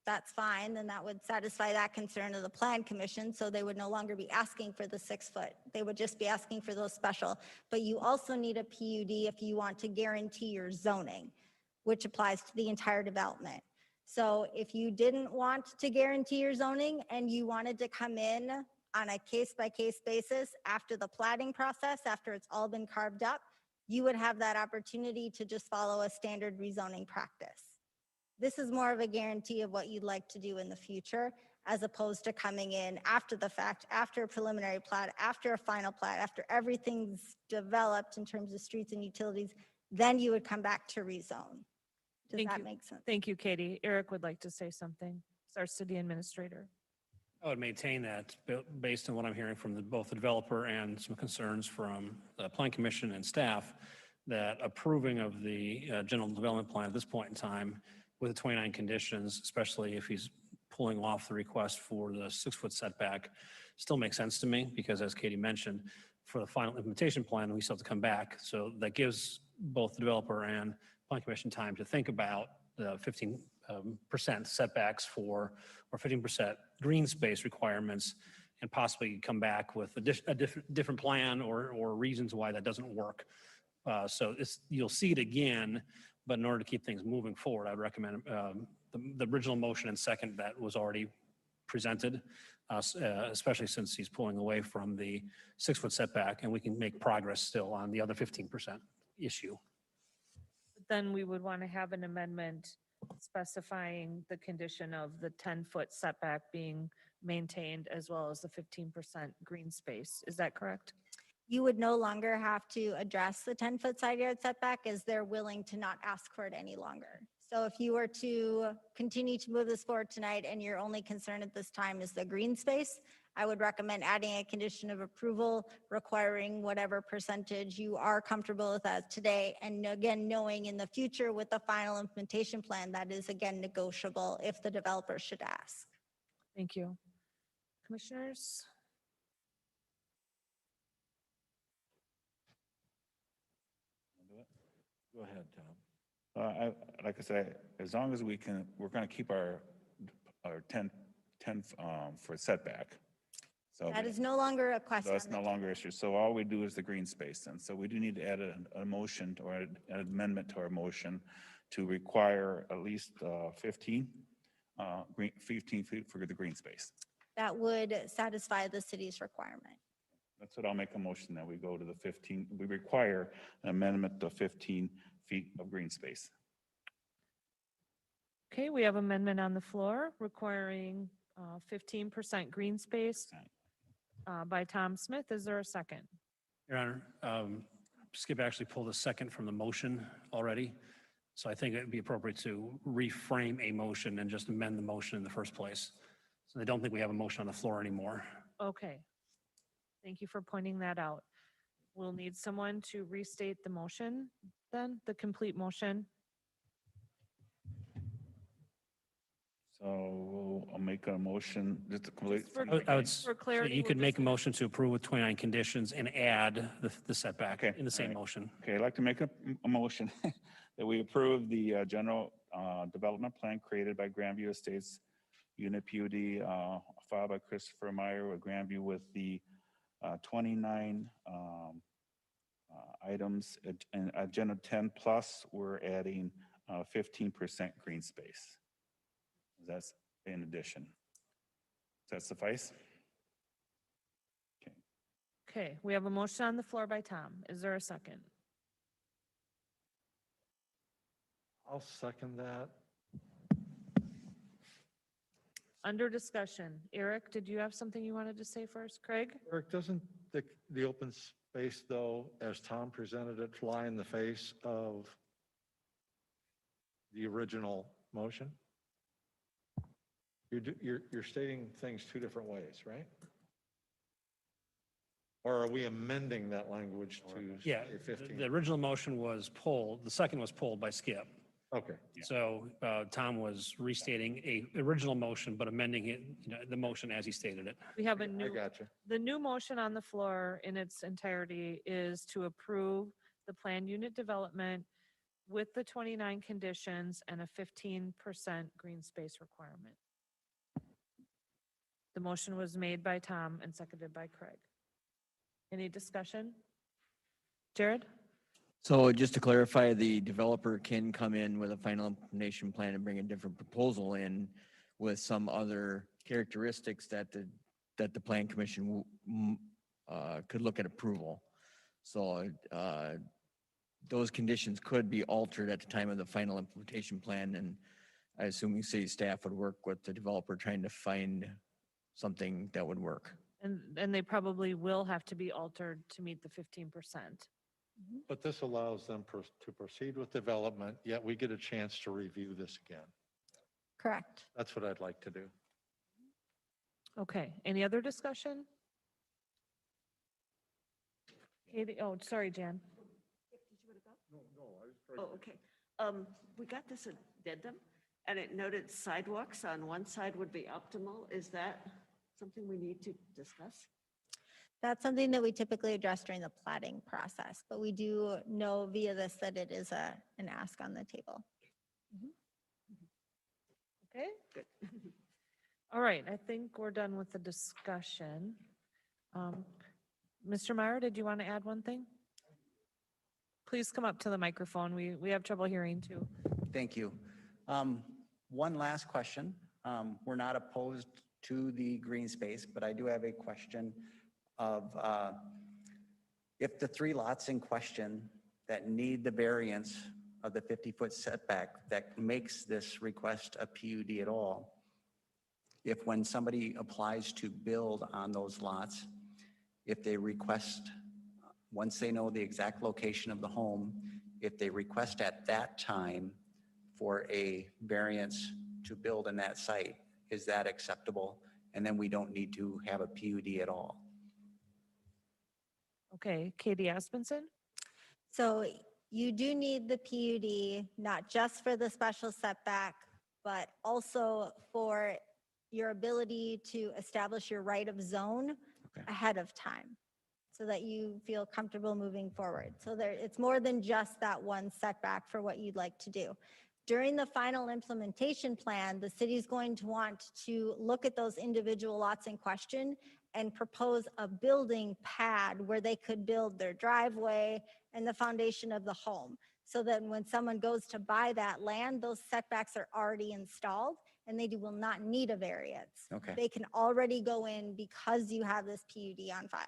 that's fine. Then that would satisfy that concern of the Plan Commission. So they would no longer be asking for the 6-foot. They would just be asking for those special. But you also need a PUD if you want to guarantee your zoning, which applies to the entire development. So if you didn't want to guarantee your zoning and you wanted to come in on a case-by-case basis after the plating process, after it's all been carved up, you would have that opportunity to just follow a standard rezoning practice. This is more of a guarantee of what you'd like to do in the future, as opposed to coming in after the fact, after a preliminary plat, after a final plat, after everything's developed in terms of streets and utilities, then you would come back to rezone. Does Thank that you. make sense? Thank you, Katie. Eric would like to say something. It's our city administrator. I would maintain that based on what I'm hearing from both the developer and some concerns from the Plan Commission and staff, that approving of the general development plan at this point in time with the 29 conditions, especially if he's pulling off the request for the 6-foot setback, still makes sense to me, because as Katie mentioned, for the final implementation plan, we still have to come back. So that gives both the developer and Plan Commission time to think about the 15% setbacks for, or 15% green space requirements, and possibly come back with a different plan or reasons why that doesn't work. So you'll see it again, but in order to keep things moving forward, I'd recommend the original motion and second that was already presented, especially since he's pulling away from the 6-foot setback, and we can make progress still on the other 15% issue. Then we would want to have an amendment specifying the condition of the 10-foot setback being maintained, as well as the 15% green space. Is that correct? You would no longer have to address the 10-foot side yard setback, as they're willing to not ask for it any longer. So if you were to continue to move this forward tonight and your only concern at this time is the green space, I would recommend adding a condition of approval requiring whatever percentage you are comfortable with as today. And again, knowing in the future with the final implementation plan, that is again negotiable if the developer should ask. Thank you. Commissioners? Go ahead, Tom. Like I said, as long as we're going to keep our 10 for setback. So That is no longer a question. that's no longer an issue. So all we do is the green space then. So we do need to add a motion or an amendment to our motion to require at least 15 feet for the green space. That would satisfy the city's requirement. That's what I'll make a motion that we go to the 15, we require an amendment to 15 feet of green space. Okay, we have amendment on the floor requiring 15% green space by Tom Smith. Is there a second? Your Honor, Skip actually pulled a second from the motion already. So I think it'd be appropriate to reframe a motion and just amend the motion in the first place. So I don't think we have a motion on the floor anymore. Okay. Thank you for pointing that out. We'll need someone to restate the motion then, the complete motion. So I'll make a motion, just to complete. I would, For clarity, so you we'll could make just- a motion to approve with 29 conditions and add the setback Okay, in the same all right. motion. Okay, I'd like to make a motion that we approve the general development plan created by Grandview Estates Unit PUD, filed by Christopher Meyer with Grandview with the 29 items. And Agenda 10 plus, we're adding 15% green space. That's in addition. Does that suffice? Okay, we have a motion on the floor by Tom. Is there a second? I'll second that. Under discussion, Eric, did you have something you wanted to say first? Craig? Eric, doesn't the open space, though, as Tom presented it, fly in the face of the original motion? You're stating things two different ways, right? Or are we amending that language to Yeah, say 15? the original motion was pulled, the second was pulled by Skip. Okay. So Tom was restating a original motion, but amending it, the motion as he stated it. We have a I new, gotcha. the new motion on the floor in its entirety is to approve the planned unit development with the 29 conditions and a 15% green space requirement. The motion was made by Tom and seconded by Craig. Any discussion? Jared? So just to clarify, the developer can come in with a final implementation plan and bring a different proposal in with some other characteristics that the plan commission could look at approval. So those conditions could be altered at the time of the final implementation plan, and I assume city staff would work with the developer trying to find something that would work. And they probably will have to be altered to meet the 15%. But this allows them to proceed with development, yet we get a chance to review this again. Correct. That's what I'd like to do. Okay, any other discussion? Katie, oh, sorry, Jan. Oh, okay. We got this addendum, and it noted sidewalks on one side would be optimal. Is that something we need to discuss? That's something that we typically address during the plating process, but we do know via this that it is an ask on the table. Okay, good. All right, I think we're done with the discussion. Mr. Meyer, did you want to add one thing? Please come up to the microphone. We have trouble hearing too. Thank you. One last question. We're not opposed to the green space, but I do have a question of if the 3 lots in question that need the variance of the 50-foot setback that makes this request a PUD at all, if when somebody applies to build on those lots, if they request, once they know the exact location of the home, if they request at that time for a variance to build in that site, is that acceptable? And then we don't need to have a PUD at all. Okay, Katie Aspenson? So you do need the PUD, not just for the special setback, but also for your ability to establish your right of zone ahead of time so that you feel comfortable moving forward. So it's more than just that one setback for what you'd like to do. During the final implementation plan, the city is going to want to look at those individual lots in question and propose a building pad where they could build their driveway and the foundation of the home. So that when someone goes to buy that land, those setbacks are already installed and they will not need a variance. Okay. They can already go in because you have this PUD on file.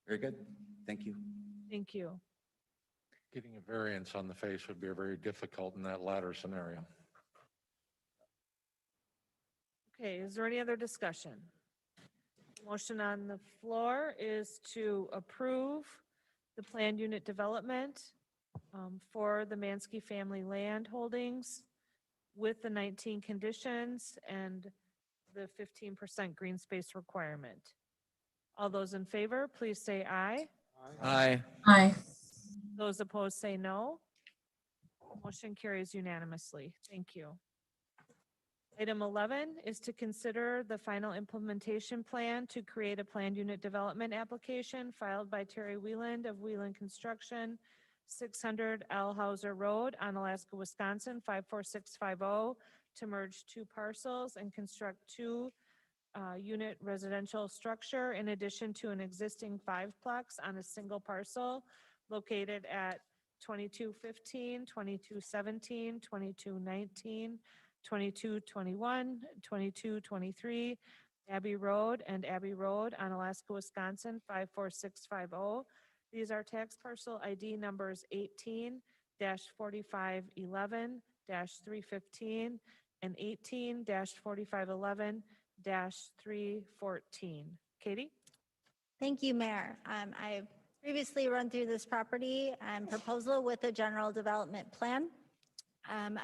Very good. Thank you. Thank you. Getting a variance on the face would be very difficult in that latter scenario. Okay, is there any other discussion? Motion on the floor is to approve the planned unit development for the Mansky family land holdings with the 19 conditions and the 15% green space requirement. All those in favor, please say aye. Aye. Aye. Those opposed say no. Motion carries unanimously. Thank you. Item 11 is to consider the final implementation plan to create a planned unit development application filed by Terry Wieland of Wieland Construction, 600 L Hauser Road, Onalaska, Wisconsin, 54650, to merge two parcels and construct two unit residential structure in addition to an existing fiveplex on a single parcel located at 2215, 2217, 2219, 2221, 2223 Abbey Road and Abbey Road, Onalaska, Wisconsin, 54650. These are tax parcel ID numbers 18-4511-315 and 18-4511-314. Katie? Thank you, Mayor. I've previously run through this property and proposal with a general development plan.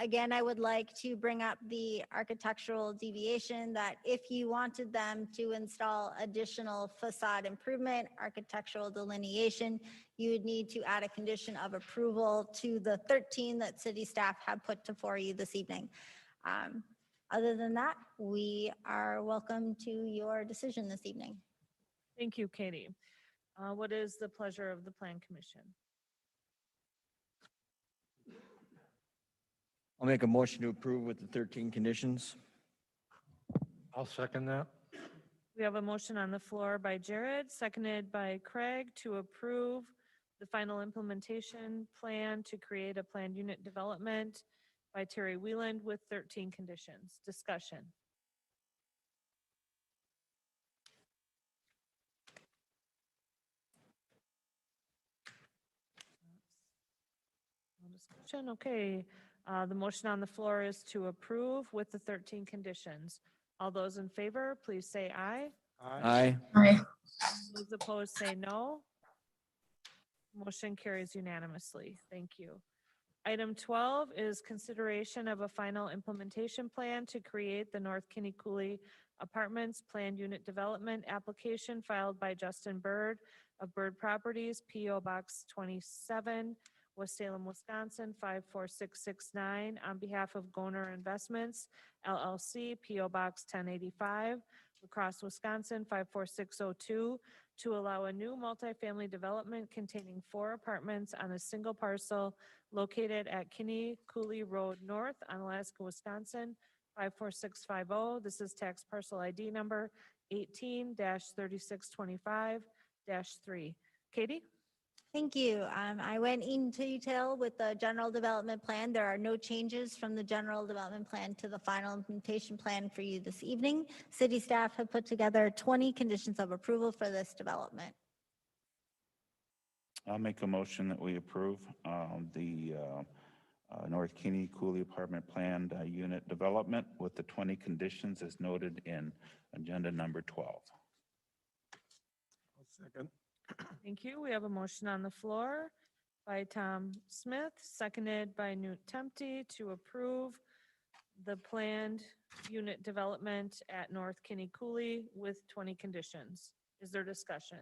Again, I would like to bring up the architectural deviation that if you wanted them to install additional facade improvement, architectural delineation, you would need to add a condition of approval to the 13 that city staff have put before you this evening. Other than that, we are welcome to your decision this evening. Thank you, Katie. What is the pleasure of the Plan Commission? I'll make a motion to approve with the 13 conditions. I'll second that. We have a motion on the floor by Jared, seconded by Craig, to approve the final implementation plan to create a planned unit development by Terry Wieland with 13 conditions. Discussion. No discussion. Okay. The motion on the floor is to approve with the 13 conditions. All those in favor, please say aye. Aye. Aye. Those opposed say no. Motion carries unanimously. Thank you. Item 12 is consideration of a final implementation plan to create the North Kinney Cooley Apartments Planned Unit Development application filed by Justin Bird of Bird Properties, P.O. Box 27, West Salem, Wisconsin, 54669, on behalf of Goner Investments, LLC, P.O. Box 1085, La Crosse, Wisconsin, 54602, to allow a new multifamily development containing 4 apartments on a single parcel located at Kinney Cooley Road North, Onalaska, Wisconsin, 54650. This is tax parcel ID number 18-3625-3. Katie? Thank you. I went into detail with the general development plan. There are no changes from the general development plan to the final implementation plan for you this evening. City staff have put together 20 conditions of approval for this development. I'll make a motion that we approve the North Kinney Cooley Apartment Planned Unit Development with the 20 conditions as noted in agenda number 12. Second. Thank you. We have a motion on the floor by Tom Smith, seconded by Newt Tempe, to approve the planned unit development at North Kinney Cooley with 20 conditions. Is there discussion?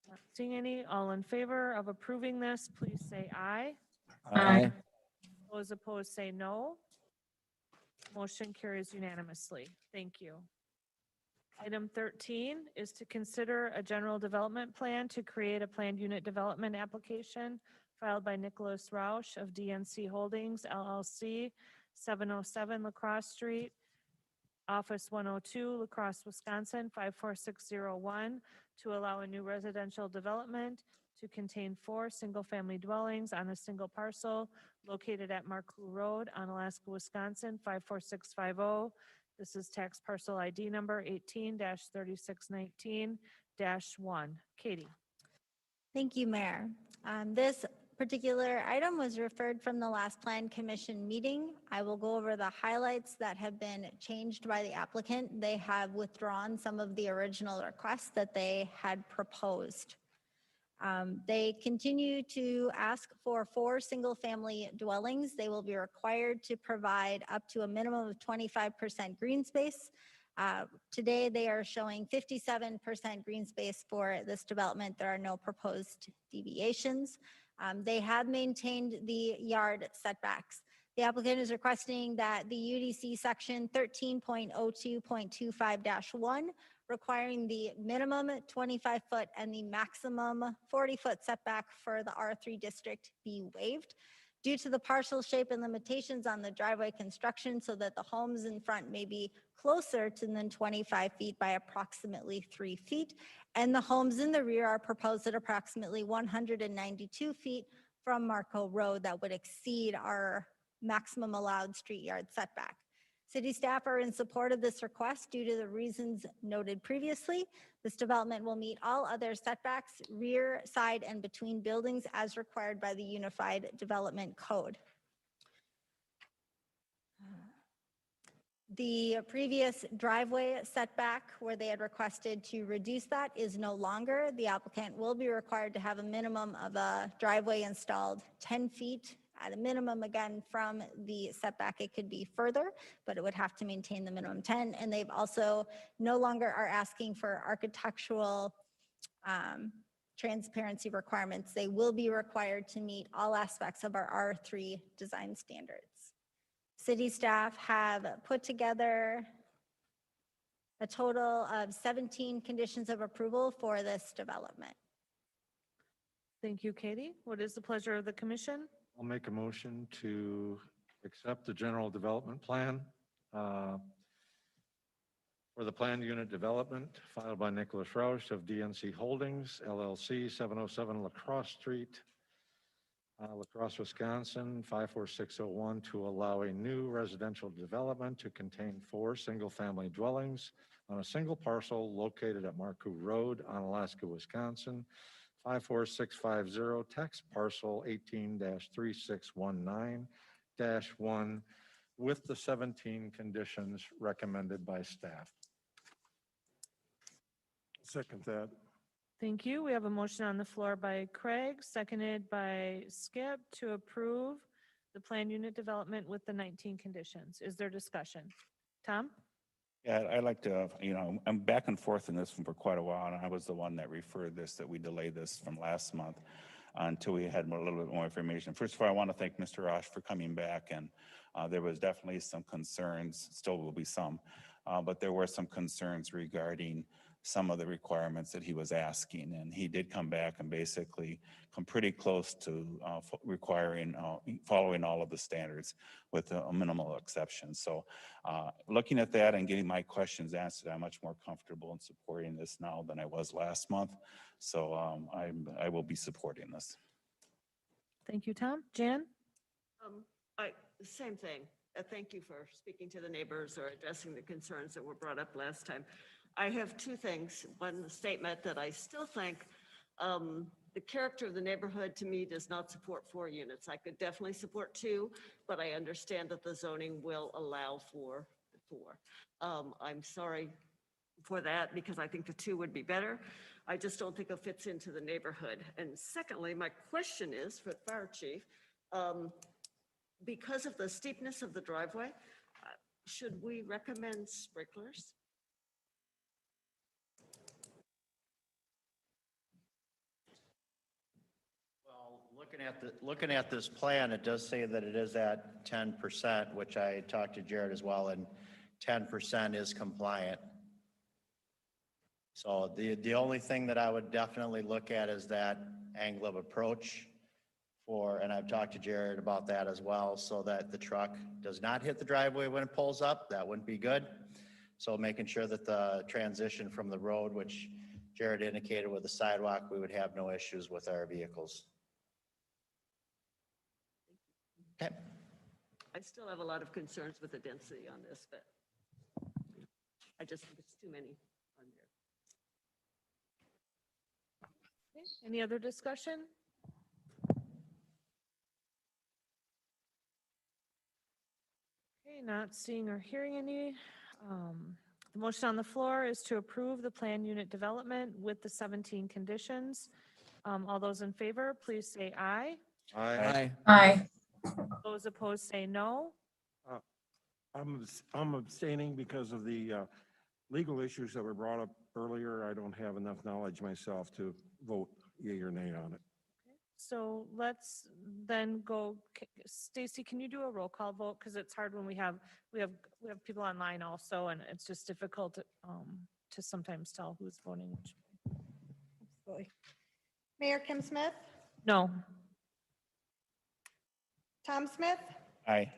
Not seeing any. All in favor of approving this, please say aye. Aye. Those opposed say no. Motion carries unanimously. Thank you. Item 13 is to consider a general development plan to create a planned unit development application filed by Nicholas Roush of DNC Holdings LLC, 707 La Crosse Street, Office 102, La Crosse, Wisconsin, 54601, to allow a new residential development to contain 4 single-family dwellings on a single parcel located at Marcoux Road, Onalaska, Wisconsin, 54650. This is tax parcel ID number 18-3619-1. Katie. Thank you, Mayor. This particular item was referred from the last Plan Commission meeting. I will go over the highlights that have been changed by the applicant. They have withdrawn some of the original requests that they had proposed. They continue to ask for 4 single-family dwellings. They will be required to provide up to a minimum of 25% green space. Today, they are showing 57% green space for this development. There are no proposed deviations. They have maintained the yard setbacks. The applicant is requesting that the UDC section 13.02.25-1 requiring the minimum 25-foot and the maximum 40-foot setback for the R3 district be waived due to the parcel shape and limitations on the driveway construction so that the homes in front may be closer to than 25 feet by approximately 3 feet. And the homes in the rear are proposed at approximately 192 feet from Marco Road that would exceed our maximum allowed street yard setback. City staff are in support of this request due to the reasons noted previously. This development will meet all other setbacks, rear, side, and between buildings as required by the Unified Development Code. The previous driveway setback where they had requested to reduce that is no longer. The applicant will be required to have a minimum of a driveway installed 10 feet at a minimum, again, from the setback. It could be further, but it would have to maintain the minimum 10. And they've also no longer are asking for architectural transparency requirements. They will be required to meet all aspects of our R3 design standards. City staff have put together a total of 17 conditions of approval for this development. Thank you, Katie. What is the pleasure of the commission? I'll make a motion to accept the general development plan for the planned unit development filed by Nicholas Roush of DNC Holdings, LLC, 707 Lacrosse Street, Lacrosse, Wisconsin, 54601, to allow a new residential development to contain 4 single-family dwellings on a single parcel located at Marcoux Road, Onalaska, Wisconsin, 54650, tax parcel 18-3619-1, with the 17 conditions recommended by staff. Second that. Thank you. We have a motion on the floor by Craig, seconded by Skip to approve the planned unit development with the 19 conditions. Is there discussion? Tom? Yeah, I'd like to, I'm back and forth in this one for quite a while, and I was the one that referred this, that we delayed this from last month until we had a little bit more information. First of all, I want to thank Mr. Rosh for coming back, and there was definitely some concerns, still will be some, but there were some concerns regarding some of the requirements that he was asking, and he did come back and basically come pretty close to requiring, following all of the standards with a minimal exception. So looking at that and getting my questions answered, I'm much more comfortable in supporting this now than I was last month. So I will be supporting this. Thank you, Tom. Jan? Same thing. Thank you for speaking to the neighbors or addressing the concerns that were brought up last time. I have 2 things. One statement that I still think the character of the neighborhood to me does not support 4 units. I could definitely support 2, but I understand that the zoning will allow for 4. I'm sorry for that because I think the 2 would be better. I just don't think it fits into the neighborhood. And secondly, my question is for the fire chief, because of the steepness of the driveway, should we recommend sprinklers? Looking at this plan, it does say that it is at 10%, which I talked to Jared as well, and 10% is compliant. So the only thing that I would definitely look at is that angle of approach and I've talked to Jared about that as well, so that the truck does not hit the driveway when it pulls up. That wouldn't be good. So making sure that the transition from the road, which Jared indicated with the sidewalk, we would have no issues with our vehicles. Okay. I still have a lot of concerns with the density on this, but I just think it's too many on there. Okay, any other discussion? Okay, not seeing or hearing any. The motion on the floor is to approve the plan unit development with the 17 conditions. All those in favor, please say aye. Aye. Aye. Those opposed say no. I'm abstaining because of the legal issues that were brought up earlier. I don't have enough knowledge myself to vote yea or nay on it. So let's then go, Stacy, can you do a roll call vote? Because it's hard when we have people online also, and it's just difficult to sometimes tell who's voting which way. Absolutely. Mayor Kim Smith, No. Tom Smith, Aye.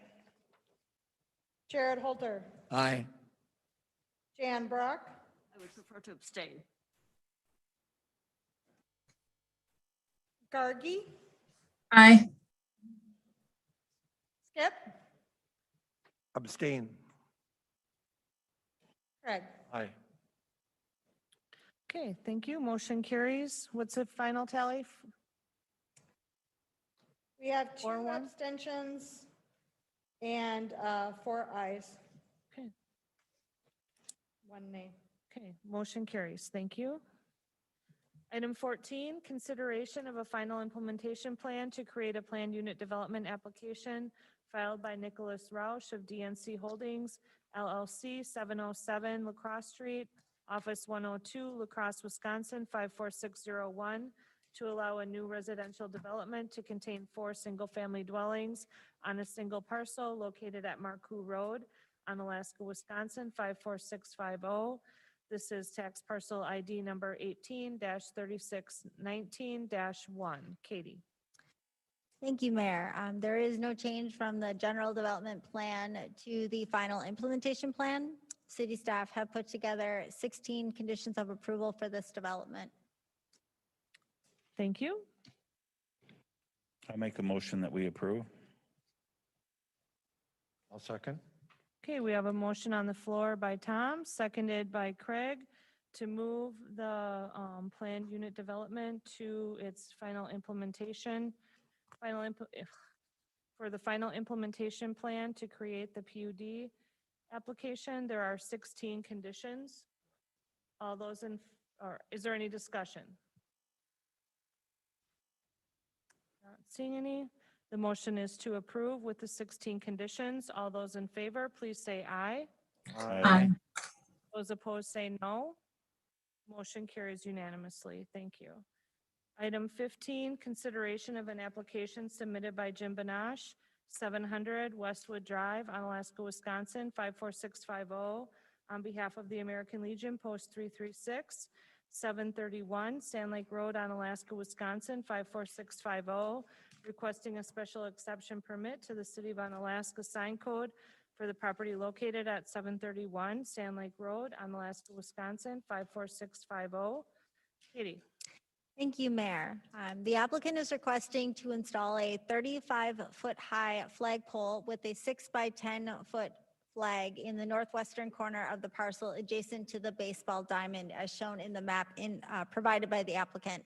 Jared Holter, Aye. Jan Brock, I would prefer to abstain. Gargi, Aye. Skip, Abstain. Craig. Aye. Okay, thank you. Motion carries. What's the final tally? We have 2 4-1. abstentions and 4 ayes. Okay. 1 nay. Okay, motion carries. Thank you. Item 14, consideration of a final implementation plan to create a planned unit development application filed by Nicholas Roush of DNC Holdings, LLC, 707 La Crosse Street, Office 102, La Crosse, Wisconsin, 54601, to allow a new residential development to contain 4 single-family dwellings on a single parcel located at Marcoux Road, Onalaska, Wisconsin, 54650. This is tax parcel ID number 18-3619-1. Katie. Thank you, Mayor. There is no change from the general development plan to the final implementation plan. City staff have put together 16 conditions of approval for this development. Thank you. I make a motion that we approve. I'll second. Okay, we have a motion on the floor by Tom, seconded by Craig, to move the planned unit development to its final implementation. For the final implementation plan to create the PUD application, there are 16 conditions. All those or is there any discussion? Not seeing any. The motion is to approve with the 16 conditions. All those in favor, please say aye. Aye. Those opposed say no. Motion carries unanimously. Thank you. Item 15, consideration of an application submitted by Jim Benash, 700 Westwood Drive, Onalaska, Wisconsin, 54650, on behalf of the American Legion, Post 336, 731 Sand Lake Road, Onalaska, Wisconsin, 54650, requesting a special exception permit to the City of Onalaska sign code for the property located at 731 Sand Lake Road, Onalaska, Wisconsin, 54650. Katie. Thank you, Mayor. The applicant is requesting to install a 35-foot high flagpole with a 6 by 10-foot flag in the northwestern corner of the parcel adjacent to the baseball diamond as shown in the map provided by the applicant.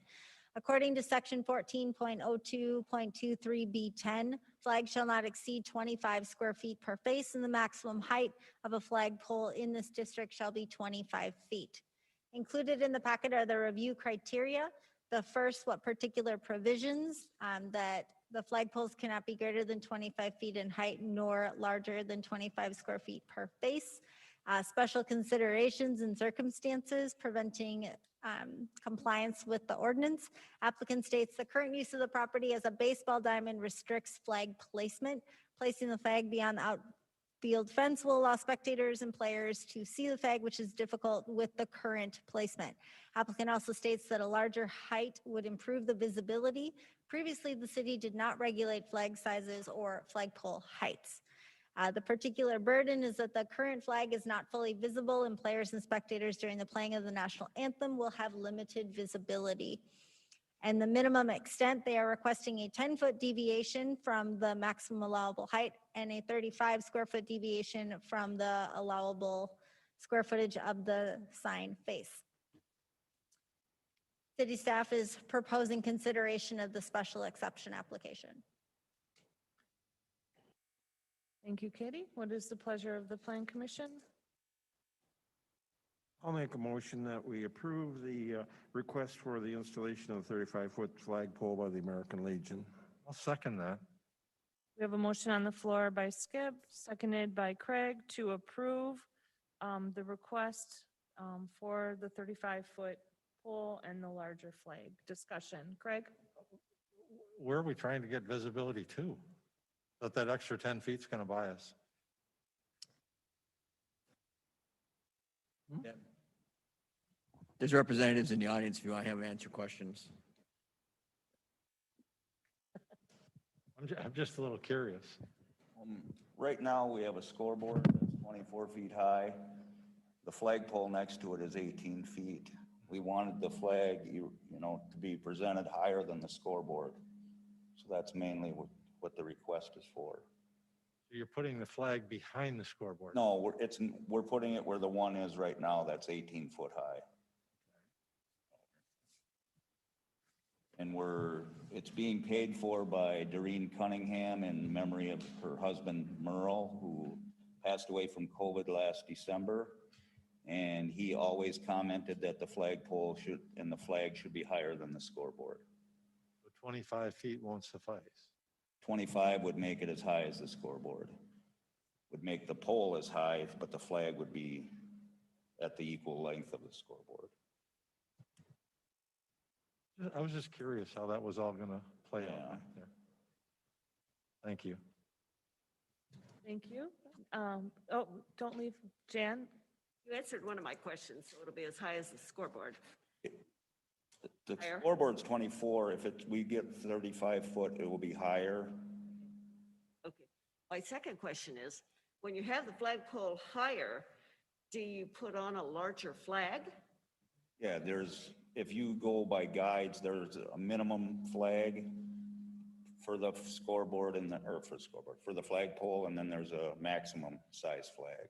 According to section 14.02.23B10, flag shall not exceed 25 square feet per face, and the maximum height of a flagpole in this district shall be 25 feet. Included in the packet are the review criteria. The first, what particular provisions that the flagpoles cannot be greater than 25 feet in height nor larger than 25 square feet per face. Special considerations and circumstances preventing compliance with the ordinance. Applicant states the current use of the property as a baseball diamond restricts flag placement. Placing the flag beyond the outfield fence will allow spectators and players to see the flag, which is difficult with the current placement. Applicant also states that a larger height would improve the visibility. Previously, the city did not regulate flag sizes or flagpole heights. The particular burden is that the current flag is not fully visible, and players and spectators during the playing of the national anthem will have limited visibility. And the minimum extent, they are requesting a 10-foot deviation from the maximum allowable height and a 35 square foot deviation from the allowable square footage of the sign face. City staff is proposing consideration of the special exception application. Thank you, Katie. What is the pleasure of the Plan Commission? I'll make a motion that we approve the request for the installation of a 35-foot flagpole by the American Legion. I'll second that. We have a motion on the floor by Skip, seconded by Craig to approve the request for the 35-foot pole and the larger flag. Discussion. Craig? Where are we trying to get visibility to? That extra 10 feet's going to buy us. Yeah. There's representatives in the audience if you want to have them answer questions. I'm just a little curious. Right now, we have a scoreboard that's 24 feet high. The flagpole next to it is 18 feet. We wanted the flag, you know, to be presented higher than the scoreboard. So that's mainly what the request is for. You're putting the flag behind the scoreboard. No, we're putting it where the one is right now, that's 18 foot high. And it's being paid for by Doreen Cunningham in memory of her husband Merle, who passed away from COVID last December. And he always commented that the flagpole and the flag should be higher than the scoreboard. So 25 feet won't suffice. 25 would make it as high as the scoreboard. Would make the pole as high, but the flag would be at the equal length of the scoreboard. I was just curious how that was all going to play out back there. Thank you. Thank you. Oh, don't leave. Jan? You answered one of my questions, so it'll be as high as the scoreboard. The Higher? scoreboard's 24. If we get 35 foot, it will be higher. Okay. My second question is, when you have the flagpole higher, do you put on a larger flag? Yeah, if you go by guides, there's a minimum flag for the scoreboard for the flagpole, and then there's a maximum size flag.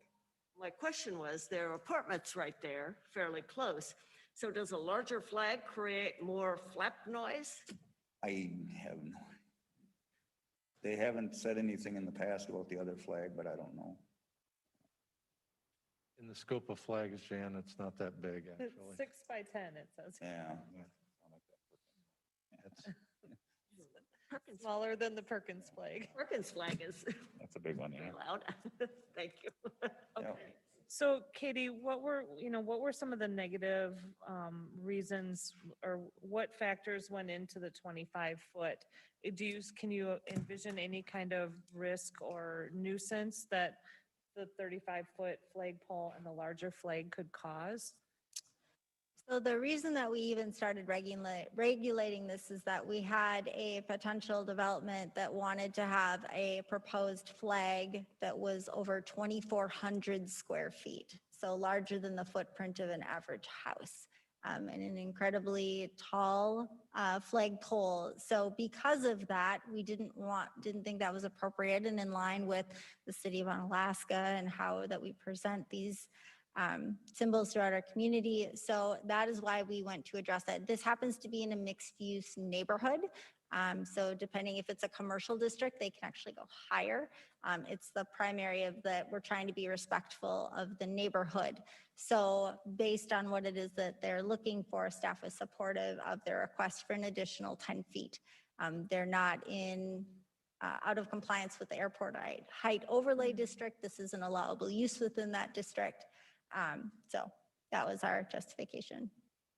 My question was, there are apartments right there, fairly close. So does a larger flag create more flap noise? I have no, they haven't said anything in the past about the other flag, but I don't know. In the scope of flags, Jan, it's not that big, It's actually. 6 by 10, it says. Yeah. Smaller than the Perkins flag. Perkins flag is That's a big one, yeah. very loud. Thank you. Okay. So Katie, what were some of the negative reasons, or what factors went into the 25-foot? Can you envision any kind of risk or nuisance that the 35-foot flagpole and the larger flag could cause? So the reason that we even started regulating this is that we had a potential development that wanted to have a proposed flag that was over 2,400 square feet, so larger than the footprint of an average house, and an incredibly tall flagpole. So because of that, we didn't think that was appropriate and in line with the city of Onalaska and how that we present these symbols throughout our community. So that is why we went to address that. This happens to be in a mixed-use neighborhood. So depending if it's a commercial district, they can actually go higher. It's the primary of we're trying to be respectful of the neighborhood. So based on what it is that they're looking for, staff was supportive of their request for an additional 10 feet. They're not out of compliance with the airport height overlay district. This is an allowable use within that district. So that was our justification.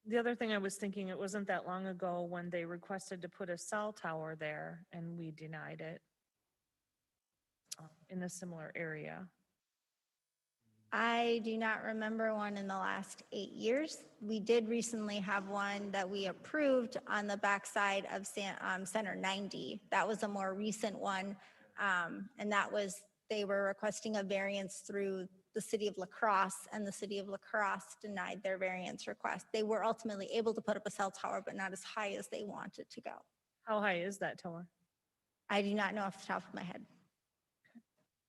The other thing I was thinking, it wasn't that long ago when they requested to put a cell tower there and we denied it in a similar area. I do not remember one in the last 8 years. We did recently have one that we approved on the backside of Center 90. That was a more recent one. And that was, they were requesting a variance through the city of La Crosse, and the city of La Crosse denied their variance request. They were ultimately able to put up a cell tower, but not as high as they wanted to go. How high is that tower? I do not know off the top of my head.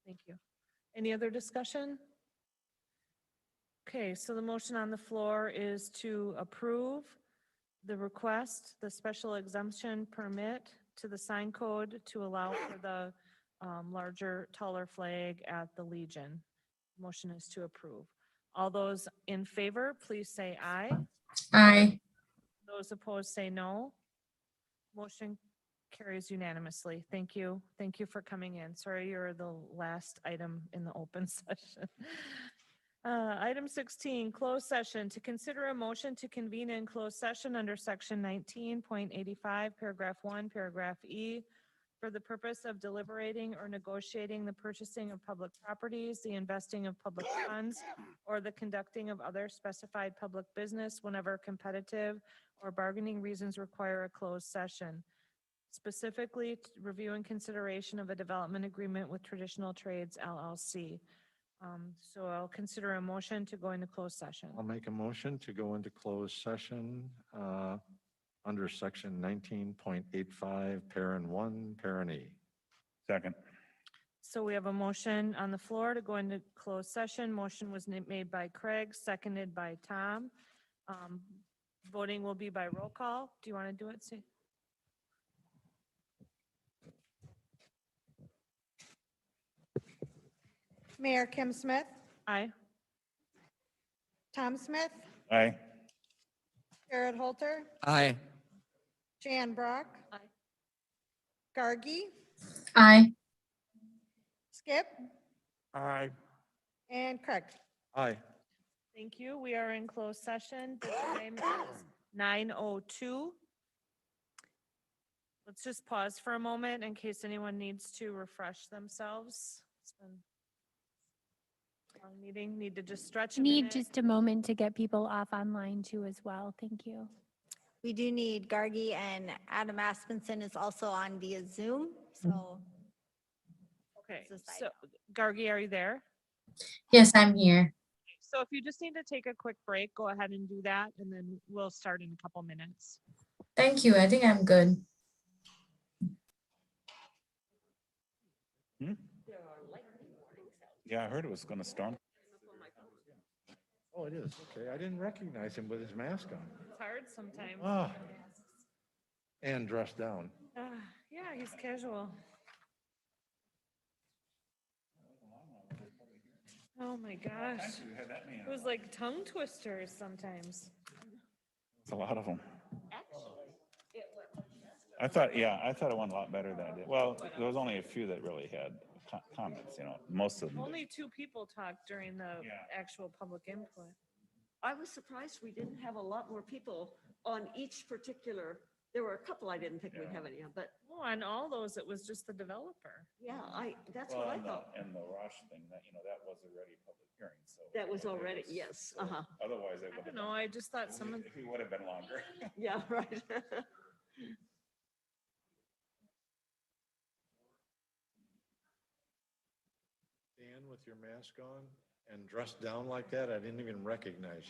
Thank you. Any other discussion? Okay, so the motion on the floor is to approve the request, the special exemption permit to the sign code to allow for the larger, taller flag at the Legion. Motion is to approve. All those in favor, please say aye. Aye. Those opposed say no. Motion carries unanimously. Thank you. Thank you for coming in. Sorry, you're the last item in the open session. Item 16, closed session. To consider a motion to convene in closed session under section 19.85, paragraph 1, paragraph E, for the purpose of deliberating or negotiating the purchasing of public properties, the investing of public funds, or the conducting of other specified public business whenever competitive or bargaining reasons require a closed session. Specifically, review and consideration of a development agreement with Traditional Trades LLC. So I'll consider a motion to go into closed session. I'll make a motion to go into closed session under section 19.85, parent 1, parent E. Second. So we have a motion on the floor to go into closed session. Motion was made by Craig, seconded by Tom. Voting will be by roll call. Do you want to do it, Sue? Mayor Kim Smith, Aye. Tom Smith, Aye. Jared Holter, Aye. Jan Brock. Gargi, Aye. Skip, Aye. and Craig. Aye. Thank you. We are in closed session. The time is 9:02. Let's just pause for a moment in case anyone needs to refresh themselves. It's been a long meeting. Need to just stretch a Need minute. just a moment to get people off online too as well. Thank you. We do need Gargi, and Adam Aspenson is also on via Zoom, so. Okay, It's a side so Gargi, are you there? Yes, I'm here. So if you just need to take a quick break, go ahead and do that, and then we'll start in a couple minutes. Thank you. I think I'm good. Yeah, I heard it was gonna storm. Oh, it is. Okay. I didn't recognize him with his mask on. It's hard sometimes. Ah. And dressed down. Yeah, he's casual. Oh my gosh. It was like tongue twisters sometimes. It's a lot of them. I thought it went a lot better than it did. Well, there was only a few that really had comments, most of them. Only 2 people talked during the actual public input. I was surprised we didn't have a lot more people on each particular, there were a couple I didn't think we'd have any of, but Oh, on all those, it was just the developer. yeah, that's what I thought. And the Rosh thing, that was already a public hearing, so. That was already, yes, uh-huh. Otherwise, it I would don't have. know, I just thought some of, It would have been longer. Yeah, right. Dan with your mask on and dressed down like that, I didn't even recognize you.